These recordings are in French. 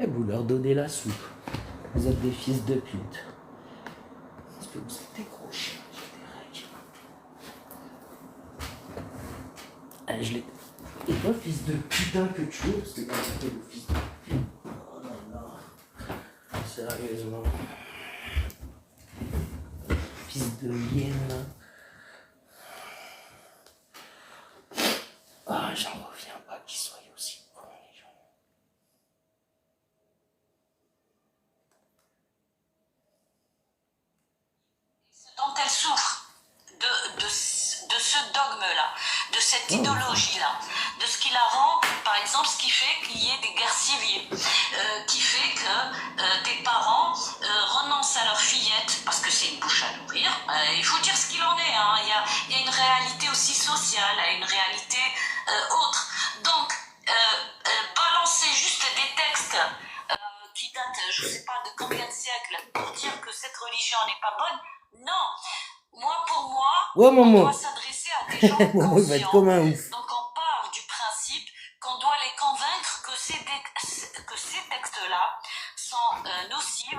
Et vous leur donnez la soupe. Vous êtes des fils de pute. Parce que vous êtes des gros chiens, j'ai des règles. Je l'ai. Et toi, fils de putain que tu es, parce que t'es le fils de putain. Oh là là. Sérieusement. Fils de hyène. Ah, j'en reviens pas qu'ils soient aussi cons, les gens. Dont elle souffre de ce dogme-là, de cette idéologie-là, de ce qui la rend, par exemple, ce qui fait qu'il y ait des guerres civiles, qui fait que des parents renoncent à leur fillette, parce que c'est une bouche à nourrir. Il faut dire ce qu'il en est, hein. Il y a une réalité aussi sociale, une réalité autre. Donc, balancer juste des textes qui datent, je ne sais pas de combien de siècles, pour dire que cette religion n'est pas bonne, non. Pour moi, on doit s'adresser à des gens conscients. Donc on part du principe qu'on doit les convaincre que ces textes-là sont nocifs,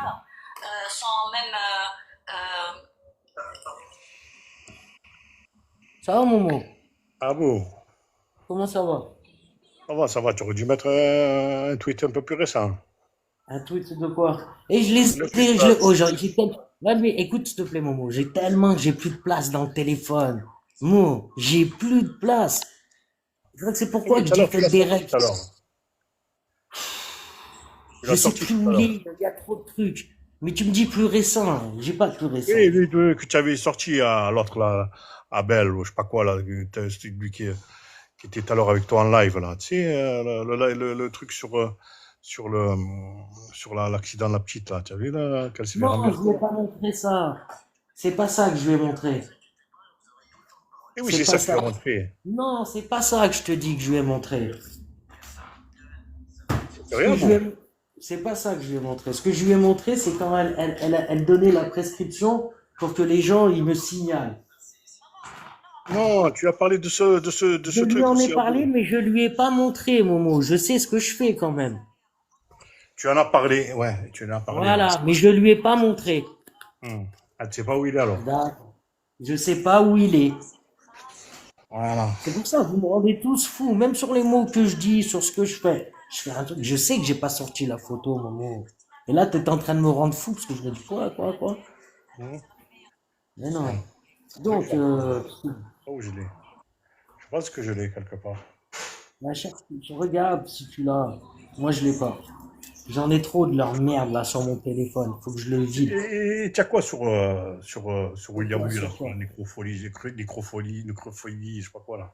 sont même... Ça va, Momo? Ah bon? Comment ça va? Ça va. Tu aurais dû mettre un tweet un peu plus récent. Un tweet de quoi? Et je l'ai... Le feedback. Oh, j'ai tellement... Ouais, mais écoute, s'il te plaît, Momo, j'ai tellement que j'ai plus de place dans le téléphone. Mo, j'ai plus de place. C'est pourquoi Oui, que tout à j'ai l'heure, tu fait l'as des sorti règles. tout à l'heure. Tu Je l'as sais sorti plus tout où à il l'heure. est, il y a trop de trucs. Mais tu me dis plus récent. J'ai pas de plus récent. Oui, lui, que tu avais sorti à l'autre, là, à Belle, ou je sais pas quoi, là, c'était lui qui était tout à l'heure avec toi en live, là. Tu sais, le truc sur l'accident de la petite, là. Tu as vu, là, qu'elle s'est fait Non, je renverser, ne lui là. ai pas montré ça. C'est pas ça que je lui ai montré. Et oui, C'est c'est pas ça que tu ça. lui as montré. Non, c'est pas ça que je te dis que je lui ai montré. C'est Ce que rien, je lui bon. ai... C'est pas ça que je lui ai montré. Ce que je lui ai montré, c'est quand elle donnait la prescription pour que les gens, ils me signalent. Non, tu as parlé de Je ce lui truc en ai aussi, à parlé, vous. mais je lui ai pas montré, Momo. Je sais ce que je fais quand même. Tu en as parlé, ouais, tu en as parlé, ouais. Voilà, mais je lui ai pas montré. Hmm. Ah, tu sais pas où il est, alors. D'accord. Je sais pas où il est. Voilà. C'est pour ça, vous me rendez tous fous, même sur les mots que je dis, sur ce que je fais. Je fais un truc, je sais que j'ai pas sorti la photo, Momo. Et là, t'es en train de me rendre fou, parce que je me dis quoi? Hmm. Mais non. Oui, Donc, où je l'ai. Je pense que je l'ai quelque part. ma chère, regarde si tu l'as. Moi, je l'ai pas. J'en ai trop de leur merde là sur mon téléphone. Faut que je le vide. Et tu as quoi sur Sur William quoi, Wu, là, sur sur quoi? la nécrophilie, je sais pas quoi, là.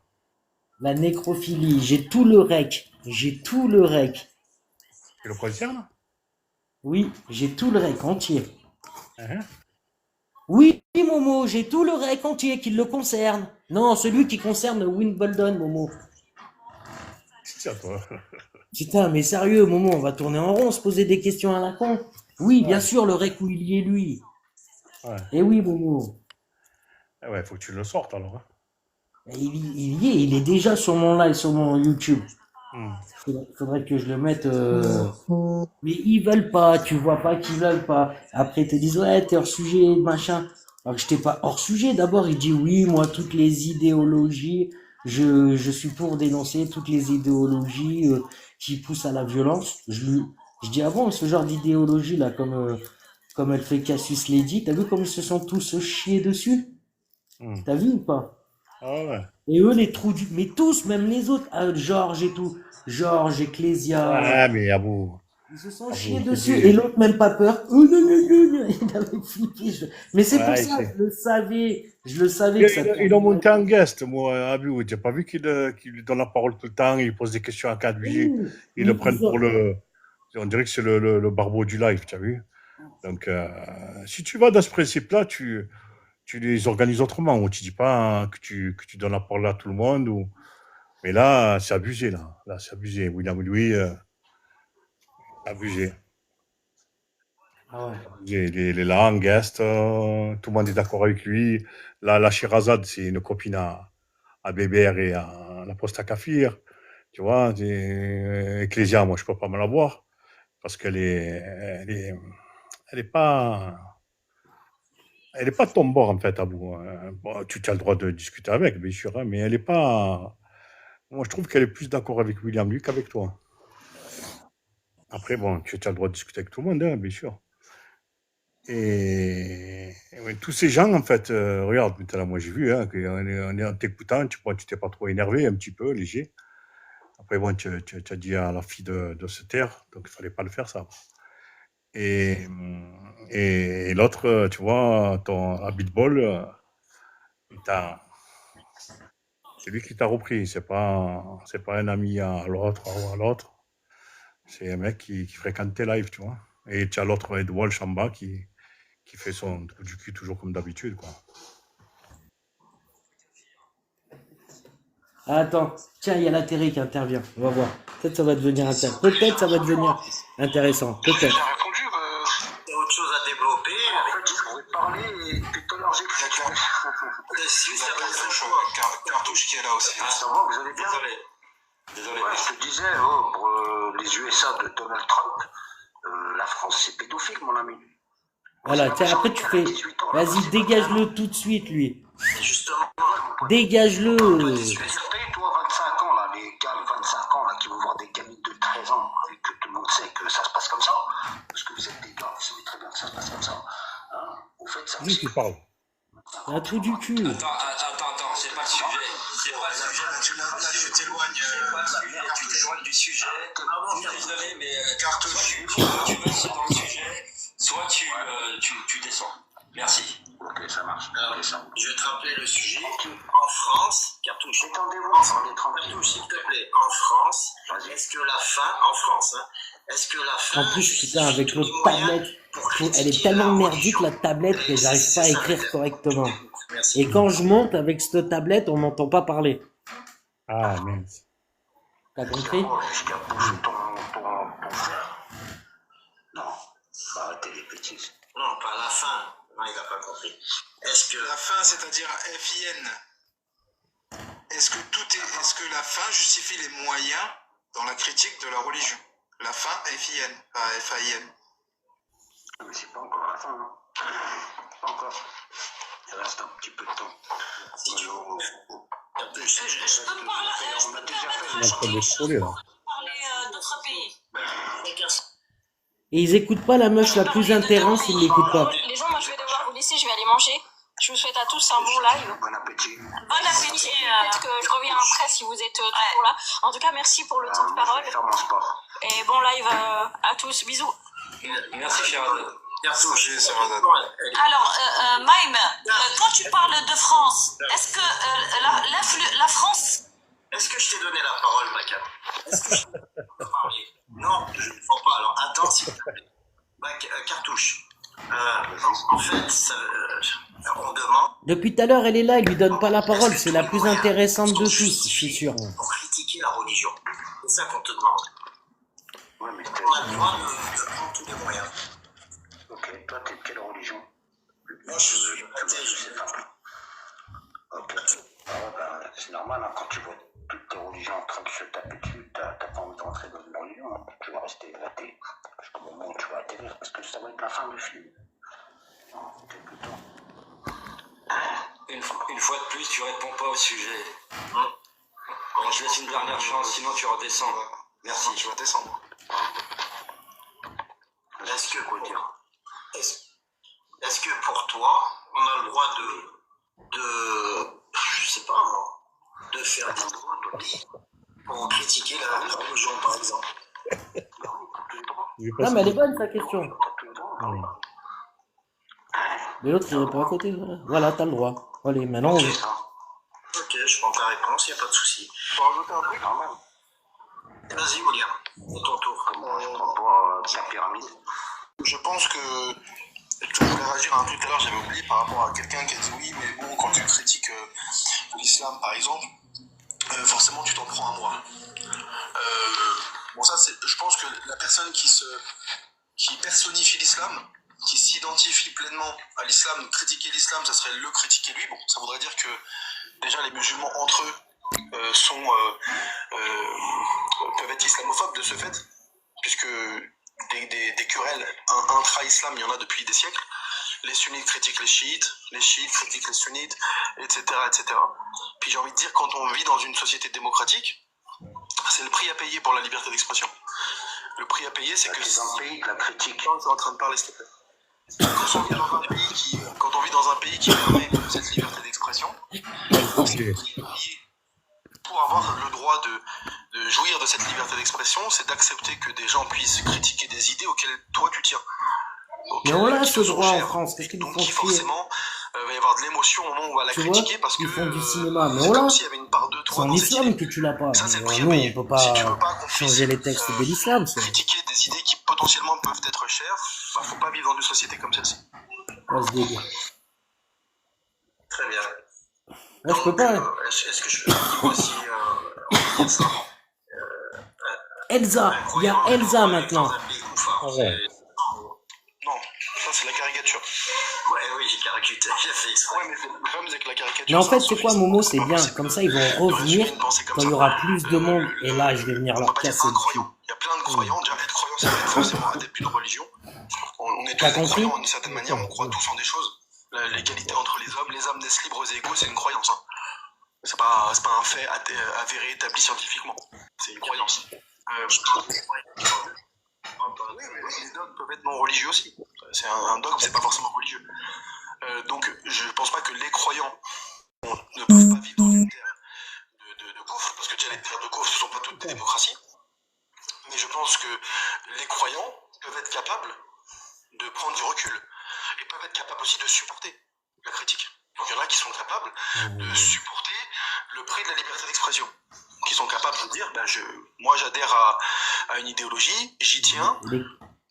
La nécrophilie. J'ai tout le rec. J'ai tout le rec. Tu le concerne? Oui, j'ai tout le rec entier. Hein? Oui, Momo, j'ai tout le rec entier qui le concerne. Non, celui qui concerne Wimbledon, Momo. C'est à toi. Putain, mais sérieux, Momo, on va tourner en rond, se poser des questions à la con. Oui, bien Ouais, sûr, le rec où il y est, lui. ouais. Eh oui, Momo. Ah ouais, faut que tu le sortes, alors, hein. Il y est, il est déjà sur mon live, sur mon YouTube. Hmm. Faudrait que je le mette. Mais ils veulent pas, tu vois pas qu'ils veulent pas. Après, ils te disent, ouais, t'es hors sujet, machin. Alors que j'étais pas hors sujet. D'abord, il dit, oui, moi, toutes les idéologies, je suis pour dénoncer toutes les idéologies qui poussent à la violence. Je dis, ah bon, ce genre d'idéologie, là, comme elle fait Cassius Lady, t'as vu comme ils se sont tous chiés dessus? Hmm. T'as vu ou pas? Ah ouais. Et eux, les trous du... Mais tous, même les autres, Georges et tout. Georges, Ecclésia, Ouais, mais ils se sont chiés Abou, c'est dessus. Et des... l'autre, même pas peur. Non, non, non, non. Il avait flippé. Mais c'est pour Ouais, ça, c'est... je le savais que ça Ils ont tournerait. monté en guest, moi, Abou. Tu n'as pas vu qu'il lui donne la parole tout le temps, il pose des questions à 4 Oui, ils le prennent pour le... On dirait que c'est le barbeau du live, tu as vu? Donc, si tu vas dans ce principe-là, tu les organises autrement. Ou tu dis pas hein, que tu donnes la parole à tout le monde. Ou... Mais là, c'est abusé, là. Là, c'est abusé. William Louis, abusé. Ah ouais. Il est là en guest, tout le monde est d'accord avec lui. La Shirazade, c'est une copine à Bébert et à la Poste à Kafir. Tu vois, Ecclesia, moi, je peux pas me la voir. parce elle est pas de ton bord, en fait, Abou. Bon, tu as le droit de discuter avec, bien sûr, hein, mais elle est pas. Moi, je trouve qu'elle est plus d'accord avec William lui qu'avec toi. Après, bon, tu as le droit de discuter avec tout le monde, hein, bien sûr. Et ouais, tous ces gens, en fait, regarde, maintenant, moi j'ai vu, hein, en t'écoutant, tu t'es pas trop énervé, un petit peu, léger. Après, bon, tu as dit à la fille de se taire, donc il fallait pas le faire, ça. Et, et l'autre, tu vois, ton Abitball, il t'a- c'est lui qui t'a repris. C'est pas un ami à l'autre ou à l'autre. C'est un mec qui fréquente tes lives, tu vois. Et tu as l'autre Ed Walsh en bas qui fait son trou du cul toujours comme d'habitude, quoi. Ah, attends, tiens, il y a la télé qui intervient. On va voir. Peut-être ça va devenir intéressant. Peut-être ça va devenir intéressant. J'ai Peut-être. répondu. Il y a autre chose à développer. En fait, je pouvais parler et depuis tout à l'heure, j'ai cru. Si Il y ça a va Cartouche qui est là aussi. Ça va, vous allez bien? Désolé. Ouais, je te disais, pour les USA de Donald Trump, la France, c'est pédophile, mon ami. Voilà, tiens, après tu fais. Vas-y, dégage-le tout de suite, lui. Justement, Dégage-le. Toi, 25 ans, là, les gars de 25 ans, là, qui vont voir des gamines de 13 ans, et que tout le monde sait que ça se passe comme ça, parce que vous êtes des gars, vous savez très bien que ça se passe comme ça. Hein, vous faites ça Lui aussi. qui parle. Un trou du cul. Attends, c'est pas le sujet. C'est pas le sujet. Là, tu t'éloignes. C'est pas le sujet. Tu t'éloignes du sujet. Désolé, mais Cartouche, soit tu restes dans le sujet, soit tu descends. Merci. Ok, ça marche. Ok, ça marche. je vais te rappeler le sujet. En France, Cartouche, Détendez-vous, parlez tranquille. Cartouche, s'il te plaît. En France, est-ce que la fin, en France, hein, est-ce que la fin. En plus, justifie putain, avec tous l'autre les moyens tablette, pour elle est critiquer tellement la merdique, religion? la tablette, que j'arrive pas à écrire correctement. Merci. Et quand je monte avec cette tablette, on m'entend pas parler. Ah, mince. T'as compris? Oh, jusqu'à toucher ton frère. Non, faut arrêter les bêtises. Non, pas la fin. Non, il n'a pas compris. Est-ce que. La fin, c'est-à-dire FIN. Est-ce que la fin justifie les moyens dans la critique de la religion? La fin, FIN, pas FAIN. Mais c'est pas encore la fin, hein. Pas encore. Il reste un petit peu de temps. Si tu veux. Je peux me parler. Je On peux a me déjà fait Il est en train de scroller, là. parler d'autres pays. Et ils écoutent pas la meuf la plus intéressante, ils l'écoutent pas. Les gens, moi je vais devoir vous laisser, je vais aller manger. Je vous souhaite à tous un bon live. Bon appétit. Bon appétit. Peut-être que je reviens après si vous êtes toujours là. En tout cas, merci pour le temps de Moi, je parole. vais faire mon sport. Et bon live à tous. Bisous. Merci, Sherazade. Cartouche. Sherazade. Alors, Maïm, quand tu parles de France, est-ce que la France. Est-ce que je t'ai donné la parole, Macan? Est-ce que je t'ai parlé? Non, je ne crois pas. Alors, attends, s'il te plaît. Cartouche. En fait, on demande Depuis tout à l'heure, elle est là, il lui donne pas la parole. C'est la plus intéressante de tous, je suis sûr. pour critiquer la religion. C'est ça qu'on te demande. Ouais, mais On a le droit de prendre tous les moyens. ok, toi, t'es de quelle religion? Moi, je suis athée. Je sais pas. Ok. Ah ouais, bah, c'est normal, hein, quand tu vois toutes tes religions en train de se taper dessus, t'as pas envie de rentrer dans une religion, hein. Tu vas rester athée. Parce qu'au moment où tu vas atterrir, parce que ça va être la fin du film. Non, quelque temps. Une fois de plus, tu réponds pas au sujet. Bon, je laisse une dernière chance, sinon tu redescends. Merci. Tu vas descendre. Est-ce que, quoi dire, est-ce que pour toi, on a le droit je sais pas moi, de faire des droits pour critiquer la religion, par exemple? Il est pas Non, mais elle est sûr. bonne, sa question. Ouais. Mais l'autre, il répond à côté. Voilà, t'as le droit. Allez, maintenant, Ok, je prends ta réponse, il n'y a pas de souci. Faut rajouter un truc normal. Vas-y, William, c'est ton tour. Comment je prends pas la pyramide? Je pense que je voulais réagir à un truc tout à l'heure, j'avais oublié par rapport à quelqu'un qui a dit oui, mais bon, quand tu critiques l'islam par exemple, forcément tu t'en prends à moi. Bon, ça, je pense que la personne qui personnifie l'islam, qui s'identifie pleinement à l'islam, critiquer l'islam, ça serait le critiquer lui. Bon, ça voudrait dire que déjà les musulmans entre eux peuvent être islamophobes de ce fait, puisque des querelles intra-islam, il y en a depuis des siècles. Les sunnites critiquent les chiites critiquent les sunnites, etc., etc. Puis j'ai envie de dire, quand on vit dans une société démocratique, c'est le prix à payer pour la liberté d'expression. Le prix à payer, c'est que... Ils ont payé de la critique. C'est en train de parler, s'il te plaît. Quand on vit dans un pays qui permet cette liberté d'expression, pour avoir le droit de jouir de cette liberté d'expression, c'est d'accepter que des gens puissent critiquer des idées auxquelles toi tu tiens. Mais on a ce droit en France, qu'est-ce qu'ils nous Donc font chier? forcément, va y avoir de l'émotion au moment où on va la Tu critiquer vois, parce que ils font du cinéma, mais c'est on comme l'a. s'il y avait une part de C'est toi en dans cette islam idée. que tu l'as pas. Ça, c'est le prix à Nous, on payer. peut pas Si tu veux pas qu'on puisse changer les textes de l'islam. critiquer des idées qui potentiellement peuvent être chères, bah faut pas vivre dans une société comme celle-ci. On se délire. Très bien. Moi, je peux pas. Est-ce que je peux dire aussi ça Elsa, il y a Elsa maintenant. Non, ça c'est la caricature. Ouais, oui, j'ai caricaturé, j'ai fait exprès. Ouais, mais le problème c'est que la caricature. Mais en fait, c'est quoi, Momo? C'est bien. Comme ça, ils vont revenir quand il y aura plus de monde. Et là, je vais venir leur casser le cul. Il y a plein de croyants. Déjà, être croyant, c'est pas être forcément adepte d'une religion. On est tous des croyants d'une certaine manière. On croit tous en des choses. L'égalité entre les hommes naissent libres et égaux, c'est une croyance. Hein. C'est pas un fait avéré, établi scientifiquement. C'est une croyance. Oui, les dogmes peuvent être non religieux aussi. C'est un dogme, c'est pas forcément religieux. Donc, je pense pas que les croyants ne peuvent pas vivre dans une terre de coffre, parce que déjà les terres de coffre, ce sont pas toutes des démocraties. Mais je pense que les croyants peuvent être capables de prendre du recul et peuvent être capables aussi de supporter la critique. Donc, il y en a qui sont capables de supporter le prix de la liberté d'expression, qui sont capables de dire, moi j'adhère à une idéologie, j'y tiens.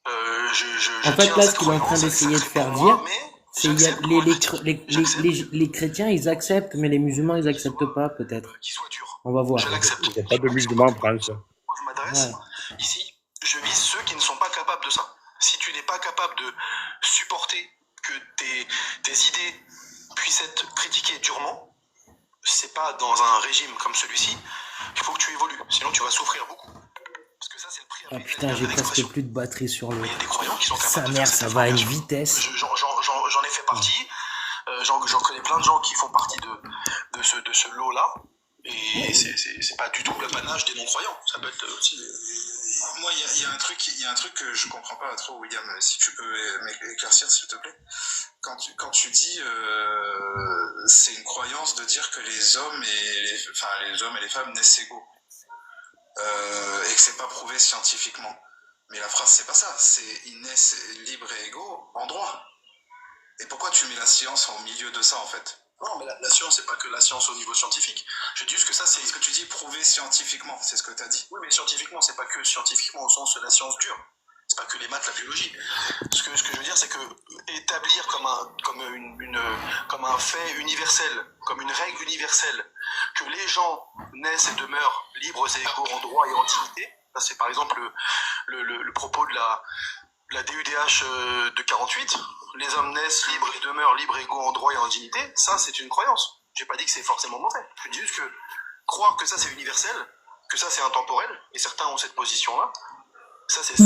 En fait, là, ce qu'il est en train d'essayer de faire dire, c'est que les chrétiens, ils acceptent, mais les musulmans, ils acceptent pas, peut-être. On va voir. Il n'y a pas de musulmans en France. Moi, je m'adresse ici, je vise ceux qui ne sont pas capables de ça. Si tu n'es pas capable de supporter que tes idées puissent être critiquées durement, c'est pas dans un régime comme celui-ci qu'il faut que tu évolues. Sinon, tu vas souffrir beaucoup. Parce que ça, c'est le prix à payer. Ah putain, j'ai presque plus de batterie sur le... Il y a des croyants qui sont capables Sa mère, ça va à une vitesse. J'en ai fait partie. J'en connais plein de gens qui font partie de ce lot-là. Et c'est pas du tout l'apanage des non-croyants. Ça peut être aussi... Moi, il y a un truc que je comprends pas trop, William, si tu peux m'éclaircir, s'il te plaît. Quand tu dis c'est une croyance de dire que les hommes et les femmes naissent égaux et que c'est pas prouvé scientifiquement. Mais la phrase c'est pas ça, c'est ils naissent libres et égaux en droit. Et pourquoi tu mets la science au milieu de ça en fait? Non, mais la science, c'est pas que la science au niveau scientifique. Je dis juste que ça, c'est ce que tu dis prouvé scientifiquement, c'est ce que tu as dit. Oui, mais scientifiquement, c'est pas que scientifiquement au sens de la science dure. C'est pas que les maths, la biologie. Ce que je veux dire, c'est que établir comme un fait universel, comme une règle universelle, que les gens naissent et demeurent libres et égaux en droit et en dignité, ça c'est par exemple le propos de la DUDH de 48, les hommes naissent libres et demeurent libres et égaux en droit et en dignité, ça c'est une croyance. J'ai pas dit que c'est forcément mauvais. Je dis juste que croire que ça c'est universel, que ça c'est intemporel, et certains ont cette position-là, ça c'est ça.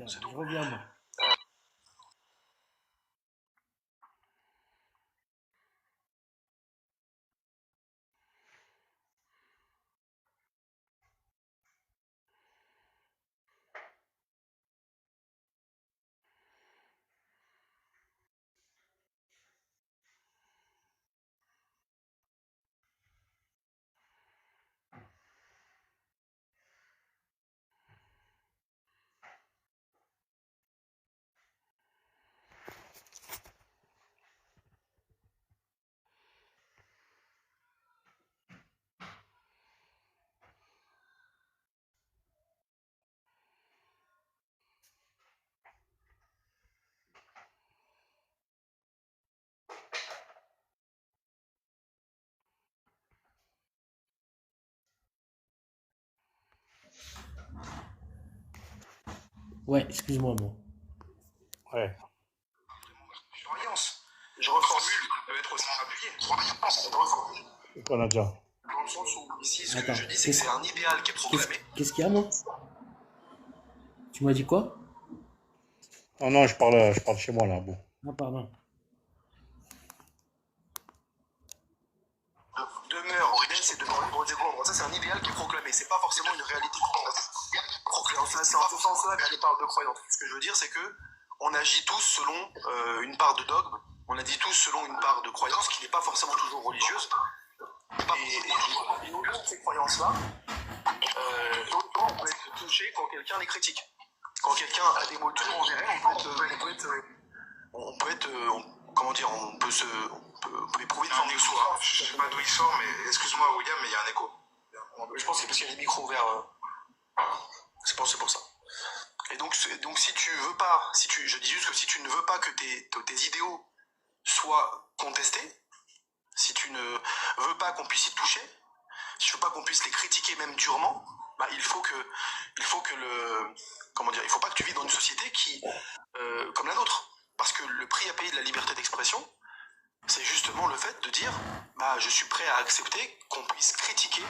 C'est tout. Je reviens, moi. Ouais, excuse-moi, moi. Ouais. Croyance. Je reformule, peut être aussi appuyé. Croyance, je reformule. C'est quoi, Nadia? Dans le sens où, ici, ce que je dis, c'est que c'est un idéal qui est proclamé. Qu'est-ce qu'il y a, moi? Tu m'as dit quoi? Non, non, je parle chez moi là. Bon. Ah, pardon. Demeure, c'est demeure libre des membres. Ça, c'est un idéal qui est proclamé. C'est pas forcément une réalité proclamée. C'est en ce sens-là qu'elle parle de croyance. Ce que je veux dire, c'est que on agit tous selon une part de dogme. On agit tous selon une part de croyance qui n'est pas forcément toujours religieuse. Et au-delà de ces croyances-là, on peut être touché quand quelqu'un les critique. Quand quelqu'un a des mots durs envers elle, on peut éprouver une forme de souffrance. Je sais pas d'où il sort, mais excuse-moi William, mais il y a un écho. Je pense que c'est parce qu'il y a des micros ouverts. C'est pour ça. Et donc si tu veux pas, je dis juste que si tu ne veux pas que tes idéaux soient contestés, si tu ne veux pas qu'on puisse y toucher, si tu veux pas qu'on puisse les critiquer même durement, bah il faut que il faut pas que tu vives dans une société qui comme la nôtre. Parce que le prix à payer de la liberté d'expression, c'est justement le fait de dire bah je suis prêt à accepter qu'on puisse critiquer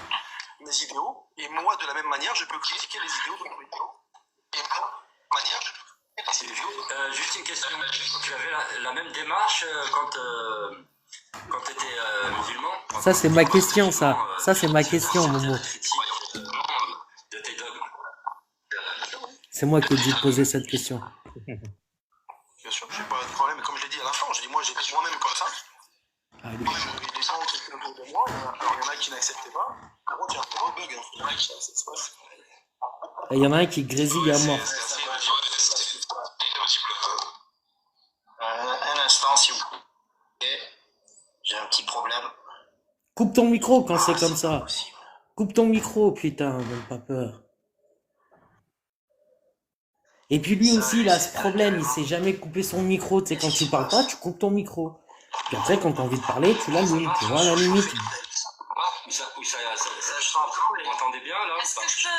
mes idéaux, et moi de la même manière je peux critiquer les idéaux de mon idéaux. Et moi, de la manière je peux critiquer les idéaux. Juste une question. Tu avais la même démarche quand tu étais musulman? Ça, c'est ma question, ça. Ça, c'est ma question, Momo. De tes dogmes. C'est moi qui ai dû te poser cette question. Bien sûr, j'ai pas de problème. Comme je l'ai dit à l'instant, j'ai dit moi j'étais moi-même comme ça. Allez. Moi, je des gens qui étaient autour de moi. Alors il y en a qui n'acceptaient pas. Par contre, il y a un gros bug. Il y en a qui n'acceptent pas. Il y en a un qui grésille à mort. Un instant, s'il vous plaît. J'ai un petit problème. Coupe ton micro quand c'est comme ça. Coupe ton micro, putain, donne pas peur. Et puis lui aussi, il a ce problème, il sait jamais couper son micro. Tu sais, quand tu parles pas, tu coupes ton micro. Puis après, quand t'as envie de parler, tu l'allumes, tu vois, à la limite. Vous m'entendez bien là? Est-ce que je peux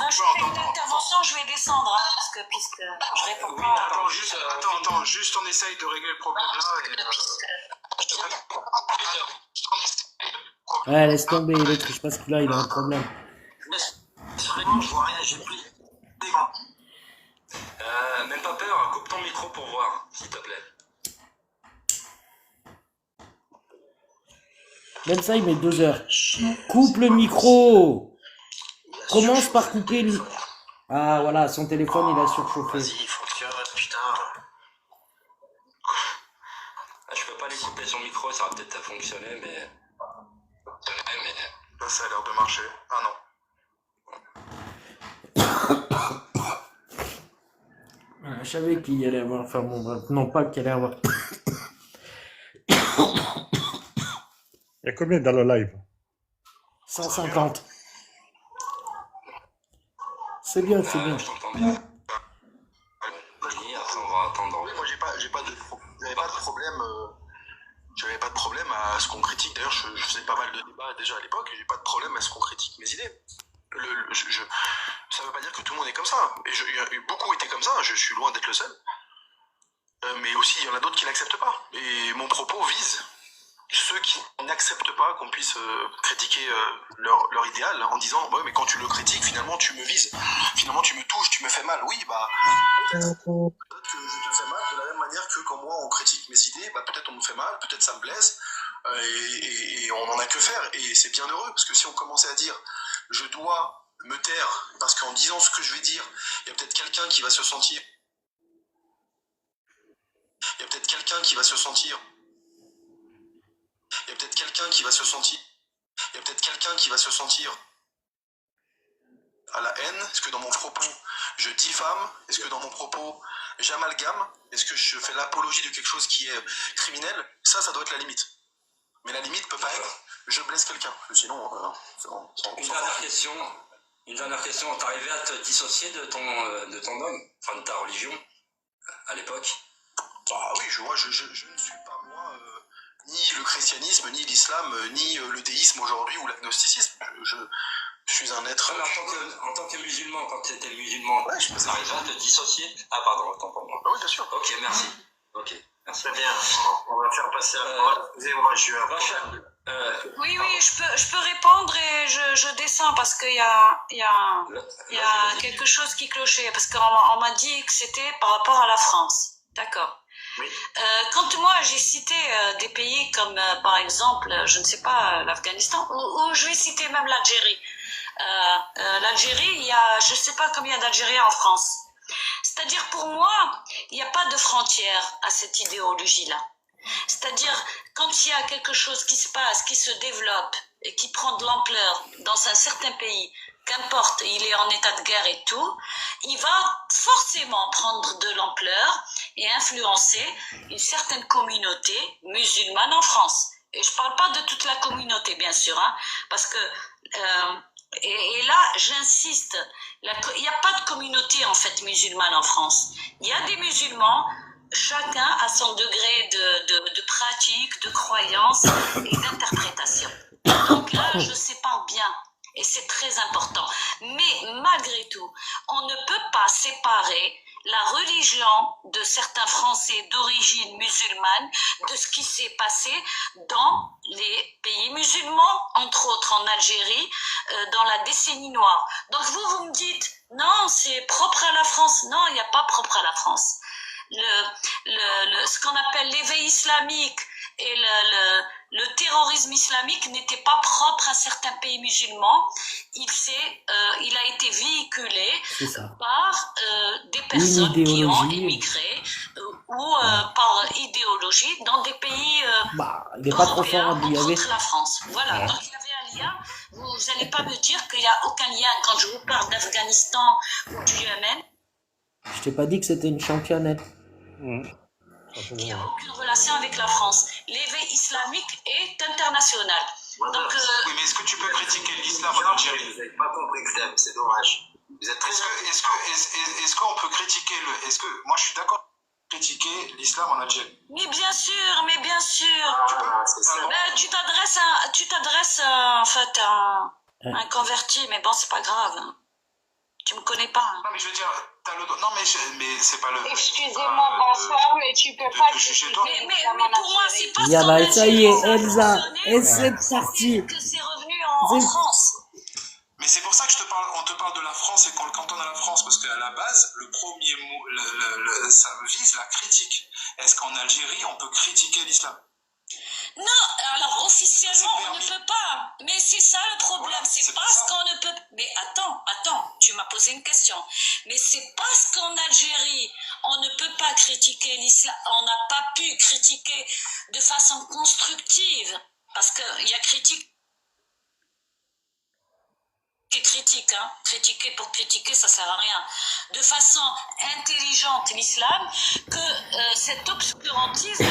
rajouter une intervention? Je vais descendre, hein, puisque je réponds Oui, pas. Attends, juste on essaye de régler le problème là. Ouais, laisse tomber, l'autre, je sais pas ce qu'il a, il a un problème. Vraiment, je vois rien, j'ai pris des gants. Même pas peur, coupe ton micro pour voir, s'il te plaît. Même ça, il met 2 heures. Coupe le micro! Commence par couper le... Ah, voilà, son téléphone, il a surchauffé. Vas-y, fonctionne, putain. Je peux pas lui couper son micro, ça va peut-être fonctionner, mais... Là, ça a l'air de marcher. Ah non. Je savais qu'il y allait avoir... Enfin bon, bref, non, pas qu'il allait avoir... Il y a combien dans le live? 150. C'est bien, c'est bien. Je t'entends bien. Après, on va attendre. Oui, moi j'avais pas de problème à ce qu'on critique. D'ailleurs, je faisais pas mal de débats déjà à l'époque, et j'ai pas de problème à ce qu'on critique mes idées. Ça veut pas dire que tout le monde est comme ça. Et beaucoup étaient comme ça, je suis loin d'être le seul. Mais aussi, il y en a d'autres qui n'acceptent pas. Et mon propos vise ceux qui n'acceptent pas qu'on puisse critiquer leur idéal en disant ouais, mais quand tu le critiques, finalement tu me vises, finalement tu me touches, tu me fais mal. Oui, bah peut-être que je te fais mal de la même manière que quand moi on critique mes idées, bah peut-être on me fait mal, peut-être ça me blesse, et on n'en a que faire. Et c'est bien heureux, parce que si on commençait à dire je dois me taire parce qu'en disant ce que je vais dire, il y a peut-être quelqu'un qui va se sentir il y a peut-être quelqu'un qui va se sentir à la haine. Est-ce que dans mon propos je diffame? Est-ce que dans mon propos j'amalgame? Est-ce que je fais l'apologie de quelque chose qui est criminel? Ça doit être la limite. Mais la limite peut pas être je blesse quelqu'un. Sinon, Une dernière question. T'arrivais à te dissocier de ton homme, enfin de ta religion, à l'époque? Ah oui, je ne suis pas moi ni le christianisme, ni l'islam, ni le déisme aujourd'hui ou l'agnosticisme. Je suis un être... En tant que musulman, quand tu étais musulman, ouais, je peux t'arrivais à te dissocier? Ah pardon, autant pour moi. Ah oui, bien sûr. Ok, merci. Ok, merci. Très bien, on va faire passer à la excusez-moi, je suis Oui, je peux répondre et je descends parce qu'il y a quelque chose qui clochait. Parce qu'on m'a dit que c'était par rapport à la France. D'accord. Oui. Quand moi j'ai cité des pays comme par exemple, je ne sais pas, l'Afghanistan, ou je vais citer même l'Algérie. L'Algérie, il y a, je ne sais pas combien d'Algériens en France. C'est-à-dire pour moi, il n'y a pas de frontière à cette idéologie-là. C'est-à-dire, quand il y a quelque chose qui se passe, qui se développe et qui prend de l'ampleur dans un certain pays, qu'importe, il est en état de guerre et tout, il va forcément prendre de l'ampleur et influencer une certaine communauté musulmane en France. Et je ne parle pas de toute la communauté, bien sûr, hein, parce que... et là, j'insiste, il n'y a pas de communauté en fait musulmane en France. Il y a des musulmans, chacun a son degré de pratique, de croyance et d'interprétation. Donc là, je sépare bien. Et c'est très important. Mais malgré tout, on ne peut pas séparer la religion de certains Français d'origine musulmane de ce qui s'est passé dans les pays musulmans, entre autres en Algérie, dans la décennie noire. Donc vous me dites, non, c'est propre à la France. Non, il n'y a pas propre à la France. Ce qu'on appelle l'éveil islamique et le terrorisme islamique n'était pas propre à certains pays musulmans. Il a été véhiculé par des personnes qui ont immigré ou par idéologie dans des pays européens contre la France. Voilà, donc il y avait un lien. Vous n'allez pas me dire qu'il n'y a aucun lien quand je vous parle d'Afghanistan ou du Yémen. Je t'ai pas dit que c'était une championnette. Il n'y a aucune relation avec la France. L'éveil islamique est international. Donc, Oui, mais est-ce que tu peux critiquer l'islam en Algérie? Vous n'avez pas compris que c'est dommage. Vous êtes très... Est-ce qu'on peut critiquer moi je suis d'accord critiquer l'islam en Algérie? Mais bien sûr, mais bien sûr. c'est ça. Ben, tu t'adresses en fait à un converti, mais bon, c'est pas grave. Hein. Tu me connais pas. Hein. Non, mais je veux dire, t'as le droit. Non, mais c'est pas le. Excusez-moi, bonsoir, mais tu peux pas juger toi. Mais pour moi, c'est pas Yalla, ça y est, Elsa, et c'est parti. que c'est revenu en France. Mais c'est pour ça que on te parle de la France et qu'on le cantonne à la France, parce qu'à la base, le premier mot, ça vise la critique. Est-ce qu'en Algérie, on peut critiquer l'islam? Non, alors officiellement on ne peut pas. Mais c'est ça le problème, Voilà, c'est parce qu'on ne peut. Mais attends, tu m'as posé une question. Mais c'est parce qu'en Algérie on ne peut pas critiquer l'islam, on n'a pas pu critiquer de façon constructive, parce qu'il y a critique. Hein. Critiquer pour critiquer, ça sert à rien. De façon intelligente l'islam, que cet obscurantisme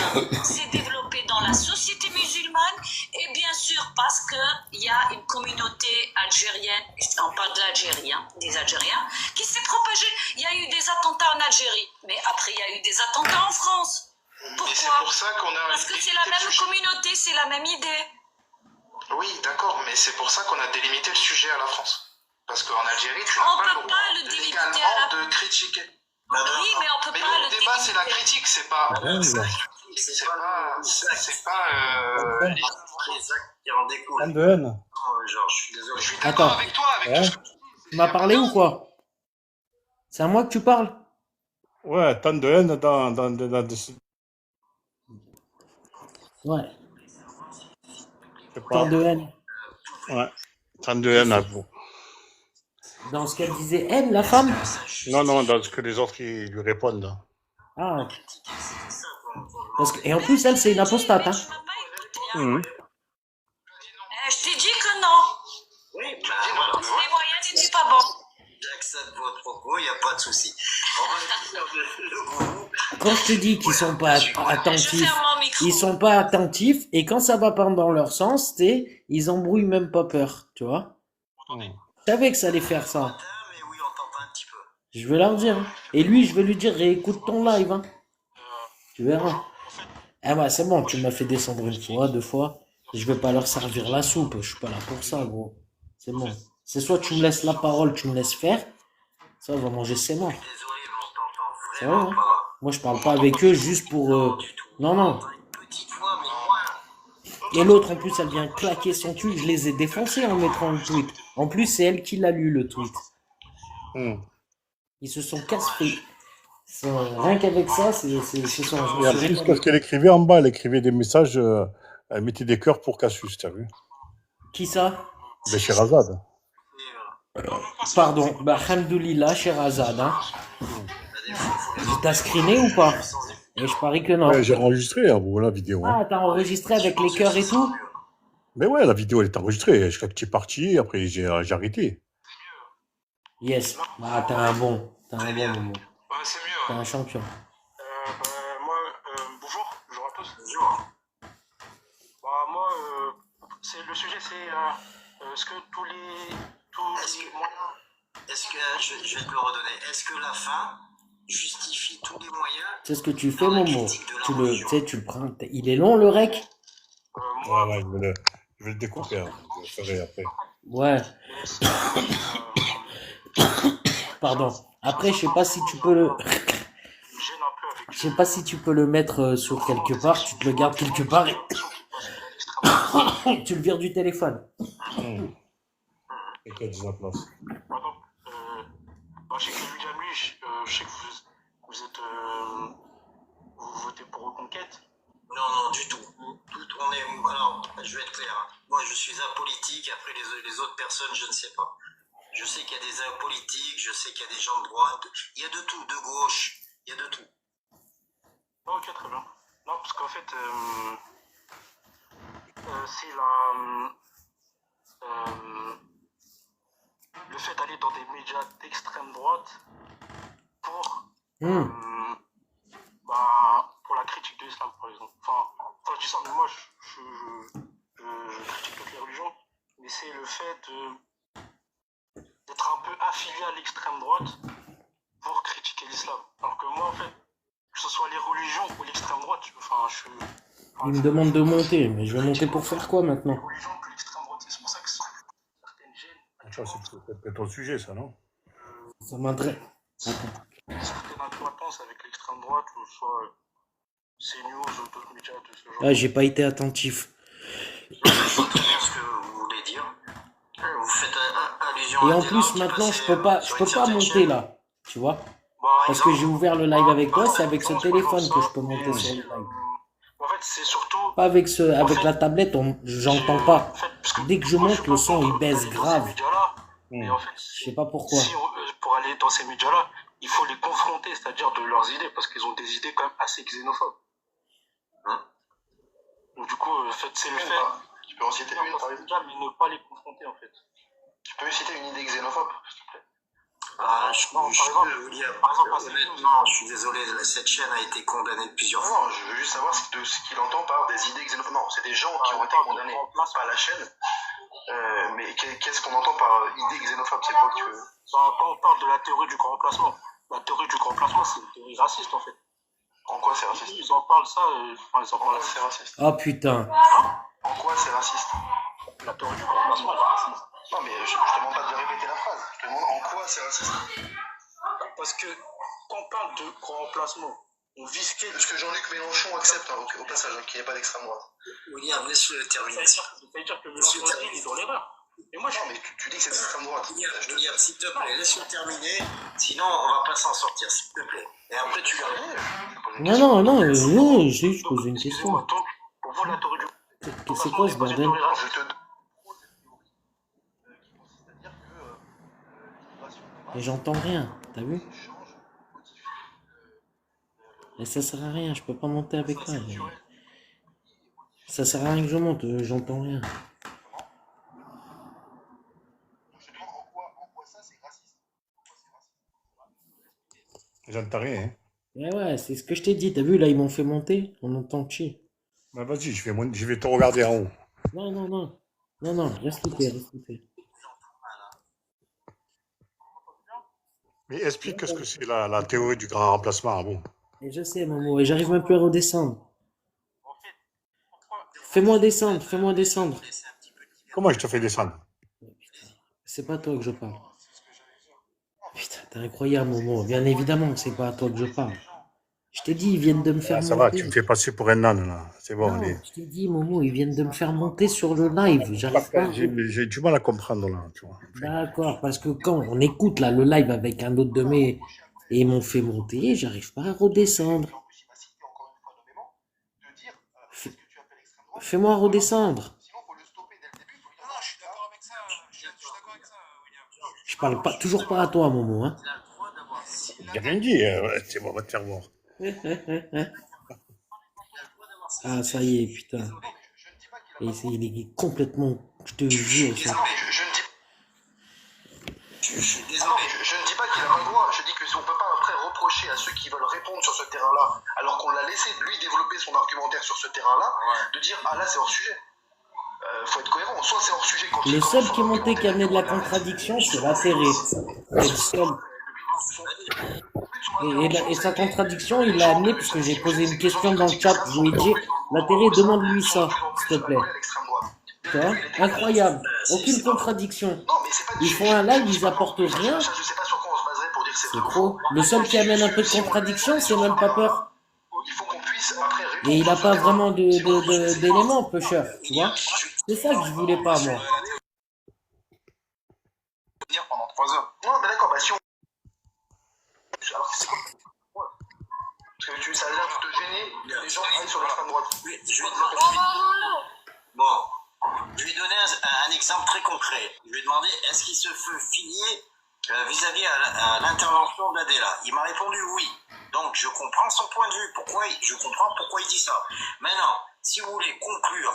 s'est développé dans la société musulmane, et bien sûr parce qu'il y a une communauté algérienne, on parle de l'Algérie, hein, des Algériens, qui s'est propagée. Il y a eu des attentats en Algérie, mais après il y a eu des attentats en France. Pourquoi? Et c'est pour ça qu'on a. Parce que c'est la même communauté, c'est la même idée. Oui, d'accord, mais c'est pour ça qu'on a délimité le sujet à la France. Parce qu'en Algérie, tu n'as pas le droit légalement de critiquer. Oui, mais on peut pas le débat, c'est la critique, c'est pas. C'est pas. Les actes qui en découlent. Genre, je suis désolé. Je suis d'accord avec toi. Tu m'as parlé ou quoi? C'est à moi que tu parles? Ouais, tant de haine dans Ouais. pas. Tant de haine. Ouais, tant de haine à vous. Dans ce qu'elle disait, elle, la femme? Non, dans ce que les autres ils lui répondent. Ah. Parce que, et en plus, elle, c'est une apostate. Hein. Tu m'as pas écouté, hein. Je t'ai dit que non. Oui, Les moyens n'étaient pas bons. J'accepte votre propos, il n'y a pas de souci. On va dire le gourou. Quand je te dis qu'ils sont pas Je attentifs, ferme mon micro. ils sont pas attentifs, et quand ça va pas dans leur sens, ils embrouillent même pas peur, tu vois. Je savais que ça allait faire ça. Mais oui, on t'entend un petit peu. Je vais leur dire. Hein. Et lui, je vais lui dire, réécoute ton live. Hein. Tu verras. Ah bah c'est bon, tu m'as fait descendre une fois, 2 fois. Je vais pas leur servir la soupe. Je suis pas là pour ça, gros. C'est bon. C'est soit tu me laisses la parole, tu me laisses faire. Ça, on va manger ses morts. Désolé, mais on t'entend C'est vrai, vraiment hein. pas. Moi, je parle pas avec eux juste pour... Non. Une petite voix, mais moins. Et l'autre, en plus, elle vient claquer son tweet. Je les ai défoncés en mettant le tweet. En plus, c'est elle qui l'a lu, le tweet. Hmm. Ils se sont casse-pieds. Rien qu'avec ça, ce sont... je me Et en suis plus, régalé. parce qu'elle écrivait en bas, elle écrivait des messages, elle mettait des cœurs pour Cassius, t'as vu? Qui ça? Ben, Sherazade. Pardon. Bah, alhamdoulilah, Sherazade. Hein. T'as screené ou pas? Et je parie que non. Ouais, j'ai enregistré, hein, voilà, la vidéo. Hein. Ah, t'as enregistré avec les cœurs et tout? Mais ouais, la vidéo, elle est enregistrée. Je crois que tu es parti, après, j'ai arrêté. Yes. Ah, t'as un bon. T'as un bon moment. Ouais, c'est mieux. T'es un champion. Moi, bonjour à tous. Bonjour. Moi, le sujet, c'est est-ce que tous les moyens. Est-ce que, je vais te le redonner, est-ce que la fin justifie tous les moyens C'est ce que tu fais, dans la Momo. critique de la Tu religion? le prends. Il est long, le rec? Ouais, je vais le découper, hein. Je le ferai après. Ouais. Pardon. Après, je sais pas si tu peux le... Je sais pas si tu peux le mettre sur quelque part. Tu te le gardes quelque part et... tu le vires du téléphone. Et qu'elle dise en place. Je sais que William, lui, je sais que vous êtes... vous votez pour Reconquête. Non, du tout. Alors, je vais être clair. Hein. Moi, je suis apolitique. Après, les autres personnes, je ne sais pas. Je sais qu'il y a des apolitiques, je sais qu'il y a des gens de droite. Il y a de tout, de gauche. Il y a de tout. Ok, très bien. Non, parce qu'en fait, c'est le fait d'aller dans des médias d'extrême droite pour la critique de l'islam, par exemple. Enfin, je dis ça, mais moi, je critique toutes les religions, mais c'est le fait d'être un peu affilié à l'extrême droite pour critiquer l'islam. Alors que moi, en fait, que ce soit les religions ou l'extrême droite, Il me demande de monter, mais je vais monter pour faire quoi maintenant? les religions que l'extrême droite, c'est pour ça que certaines gênes, C'est ton sujet, ça, non? Ça m'intéresse. certaines acquaintances avec l'extrême droite, ou soit CNews ou d'autres médias de ce genre. Ah, j'ai pas été attentif. Je vois très bien ce que vous voulez dire. Vous faites allusion Et à en des plus, langues qui maintenant, passaient, je peux pas sur une certaine monter chaîne. là. Tu vois? Par Parce que exemple, j'ai ouvert le live avec toi, c'est avec ce non, téléphone c'est que pas je peux comme ça, monter mais sur le live. en fait, c'est surtout. Pas avec avec fait, la tablette, j'entends pas. En fait, parce que Dès que je moi, monte, suis le pas son il contre baisse aller dans grave. ces médias-là, mais en fait, Je sais pas pourquoi. si pour aller dans ces médias-là, il faut les confronter, c'est-à-dire de leurs idées, parce qu'ils ont des idées quand même assez xénophobes. Donc du coup, en fait, c'est le fait. Tu peux en citer une, par exemple? Mais ne pas les confronter, en fait. Tu peux citer une idée xénophobe, s'il te plaît? Ah, Non, par exemple, honnêtement, je suis désolé, cette chaîne a été condamnée plusieurs fois. Non, je veux juste savoir ce qu'il entend par des idées xénophobes. Non, c'est des gens qui ont été condamnés, pas la chaîne. Mais qu'est-ce qu'on entend par idée xénophobe? C'est quoi que tu veux? Quand on parle de la théorie du grand remplacement, la théorie du grand remplacement, c'est une théorie raciste, en fait. En quoi c'est raciste? Ils en parlent ça, ils en En parlent quoi c'est raciste? Ah putain. En quoi c'est raciste? La théorie du grand remplacement, elle est raciste. Non, mais je te demande pas de répéter la phrase. Je te demande en quoi c'est raciste. Parce que quand on parle de grand remplacement, on vise quel... Parce que Jean-Luc Mélenchon accepte, au passage, qu'il n'y ait pas d'extrême droite. William, laisse-le terminer. Ça veut dire que Mélenchon il est dans l'erreur. Et moi, Non, mais tu dis que c'est d'extrême droite. William, s'il te plaît, laisse-le terminer. Sinon, on va pas s'en sortir, s'il te plaît. Et après, tu vas... Non, j'ai juste posé une question. donc, pour vous, la théorie du... C'est quoi ce bordel? Et j'entends rien, t'as vu? Et ça sert à rien, je peux pas monter avec toi. Ça sert à rien que je monte, j'entends rien. J'entends rien, hein. Ouais, c'est ce que je t'ai dit, t'as vu, là, ils m'ont fait monter, on entend chier. Bah, vas-y, je vais te regarder en haut. Non, reste coupé. Mais explique ce que c'est la théorie du grand remplacement. Ah bon. Et je sais, Momo, et j'arrive même plus à redescendre. Fais-moi descendre. Comment je te fais descendre? C'est pas à toi que je parle. Putain, t'es incroyable, Momo. Bien évidemment que c'est pas à toi que je parle. Je t'ai dit, ils viennent de me faire Ah, ça va, tu me monter. fais passer pour un âne, là. C'est bon, Non, allez. je t'ai dit, Momo, ils viennent de me faire monter sur le live. J'arrive pas. J'ai du mal à comprendre, là, tu vois. Enfin, D'accord, parce que quand on écoute là le live avec un autre de mes et ils m'ont fait monter, j'arrive pas à redescendre. Fais- Fais-moi redescendre. Je parle pas, toujours pas à toi, Momo, hein. j'ai rien dit, ouais, c'est bon, on va te faire voir. Ah, ça y est, putain. Et il est complètement, je te jure, ça. Je suis désolé. Je ne dis pas qu'il n'a pas le droit. Je dis que si on ne peut pas après reprocher à ceux qui veulent répondre sur ce terrain-là, alors qu'on l'a laissé lui développer son argumentaire sur ce terrain-là, de dire ah là c'est hors sujet. Faut être cohérent. Soit c'est hors sujet quand Le seul qui est monté qui a amené de la contradiction, c'est l'intérêt. C'est le seul. Et sa contradiction, il l'a amené parce que j'ai posé une question dans le chat. Je lui ai dit, l'intérêt, demande-lui ça, s'il te plaît. Tu vois? Incroyable. Aucune contradiction. Ils font un live, ils apportent rien. C'est trop. Le seul qui amène un peu de contradiction, c'est même pas peur. Et il n'a pas vraiment d'éléments, Pusher, tu vois? C'est ça que je voulais pas, moi. Pendant 3 heures. Non, mais d'accord, bah si on. Alors c'est quoi? Parce que ça a l'air de te gêner, les gens aillent sur l'extrême droite. Bon, je vais donner un exemple très concret. Je lui ai demandé est-ce qu'il se fait filier vis-à-vis à l'intervention d'Adela. Il m'a répondu oui. Donc je comprends son point de vue. Je comprends pourquoi il dit ça. Maintenant, si vous voulez conclure,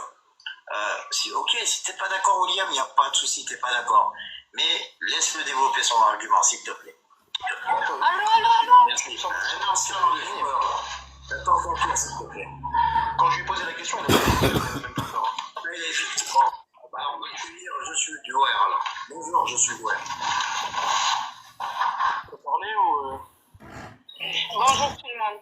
ok, si t'es pas d'accord, William, il n'y a pas de souci, t'es pas d'accord. Mais laisse-le développer son argument, s'il te plaît. Allô. Merci. Attends, conclure, s'il te plaît. Quand je lui ai posé la question, il a pas même tout ça. Effectivement. Alors, moi, je vais dire, je suis du OR, alors. Bonjour, je suis du OR. Tu peux parler ou. Bonjour tout le monde.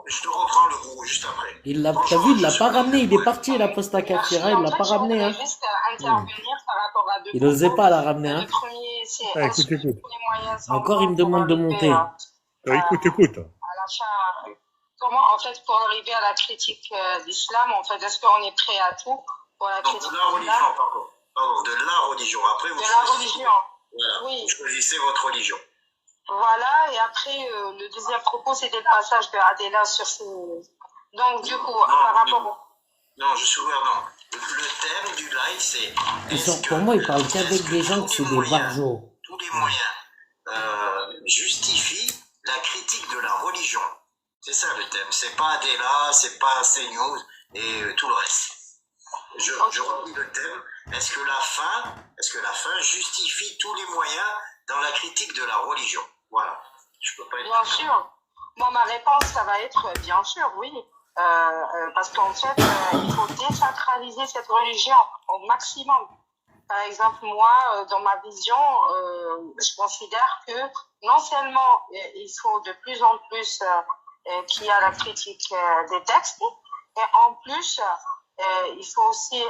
Je te reprends le gros juste après. T'as vu, il l'a pas ramené. Il est parti, la posta Kafira, il l'a pas ramené, hein. Juste intervenir par rapport à deux Il osait pas la ramener, Le hein. premier, c'est Ah, écoute. les moyens sans Encore, il me demande de monter. Écoute. à l'achat. Comment, en fait, pour arriver à la critique d'islam, en fait, est-ce qu'on est prêt à tout pour la Donc, critique de la religion, pardon. Pardon, de la religion. Après, vous de la religion? Voilà. Oui. Vous choisissez votre religion. Voilà, et après, le deuxième propos, c'était le passage de Adela sur ce... Donc, du coup, par rapport au... Non, je suis ouvert, non. Le thème du live, c'est... Pour moi, ils parlent qu'avec des gens qui sont des barjots. Tous les moyens justifient la critique de la religion. C'est ça le thème. C'est pas Adela, c'est pas CNews et tout le reste. Je redis le thème. Est-ce que la fin justifie tous les moyens dans la critique de la religion? Voilà. Je peux pas être... Bien sûr. Moi, ma réponse, ça va être bien sûr, oui. Parce qu'en fait, il faut désacraliser cette religion au maximum. Par exemple, moi, dans ma vision, je considère que non seulement il faut de plus en plus qu'il y a la critique des textes, et en plus, il faut aussi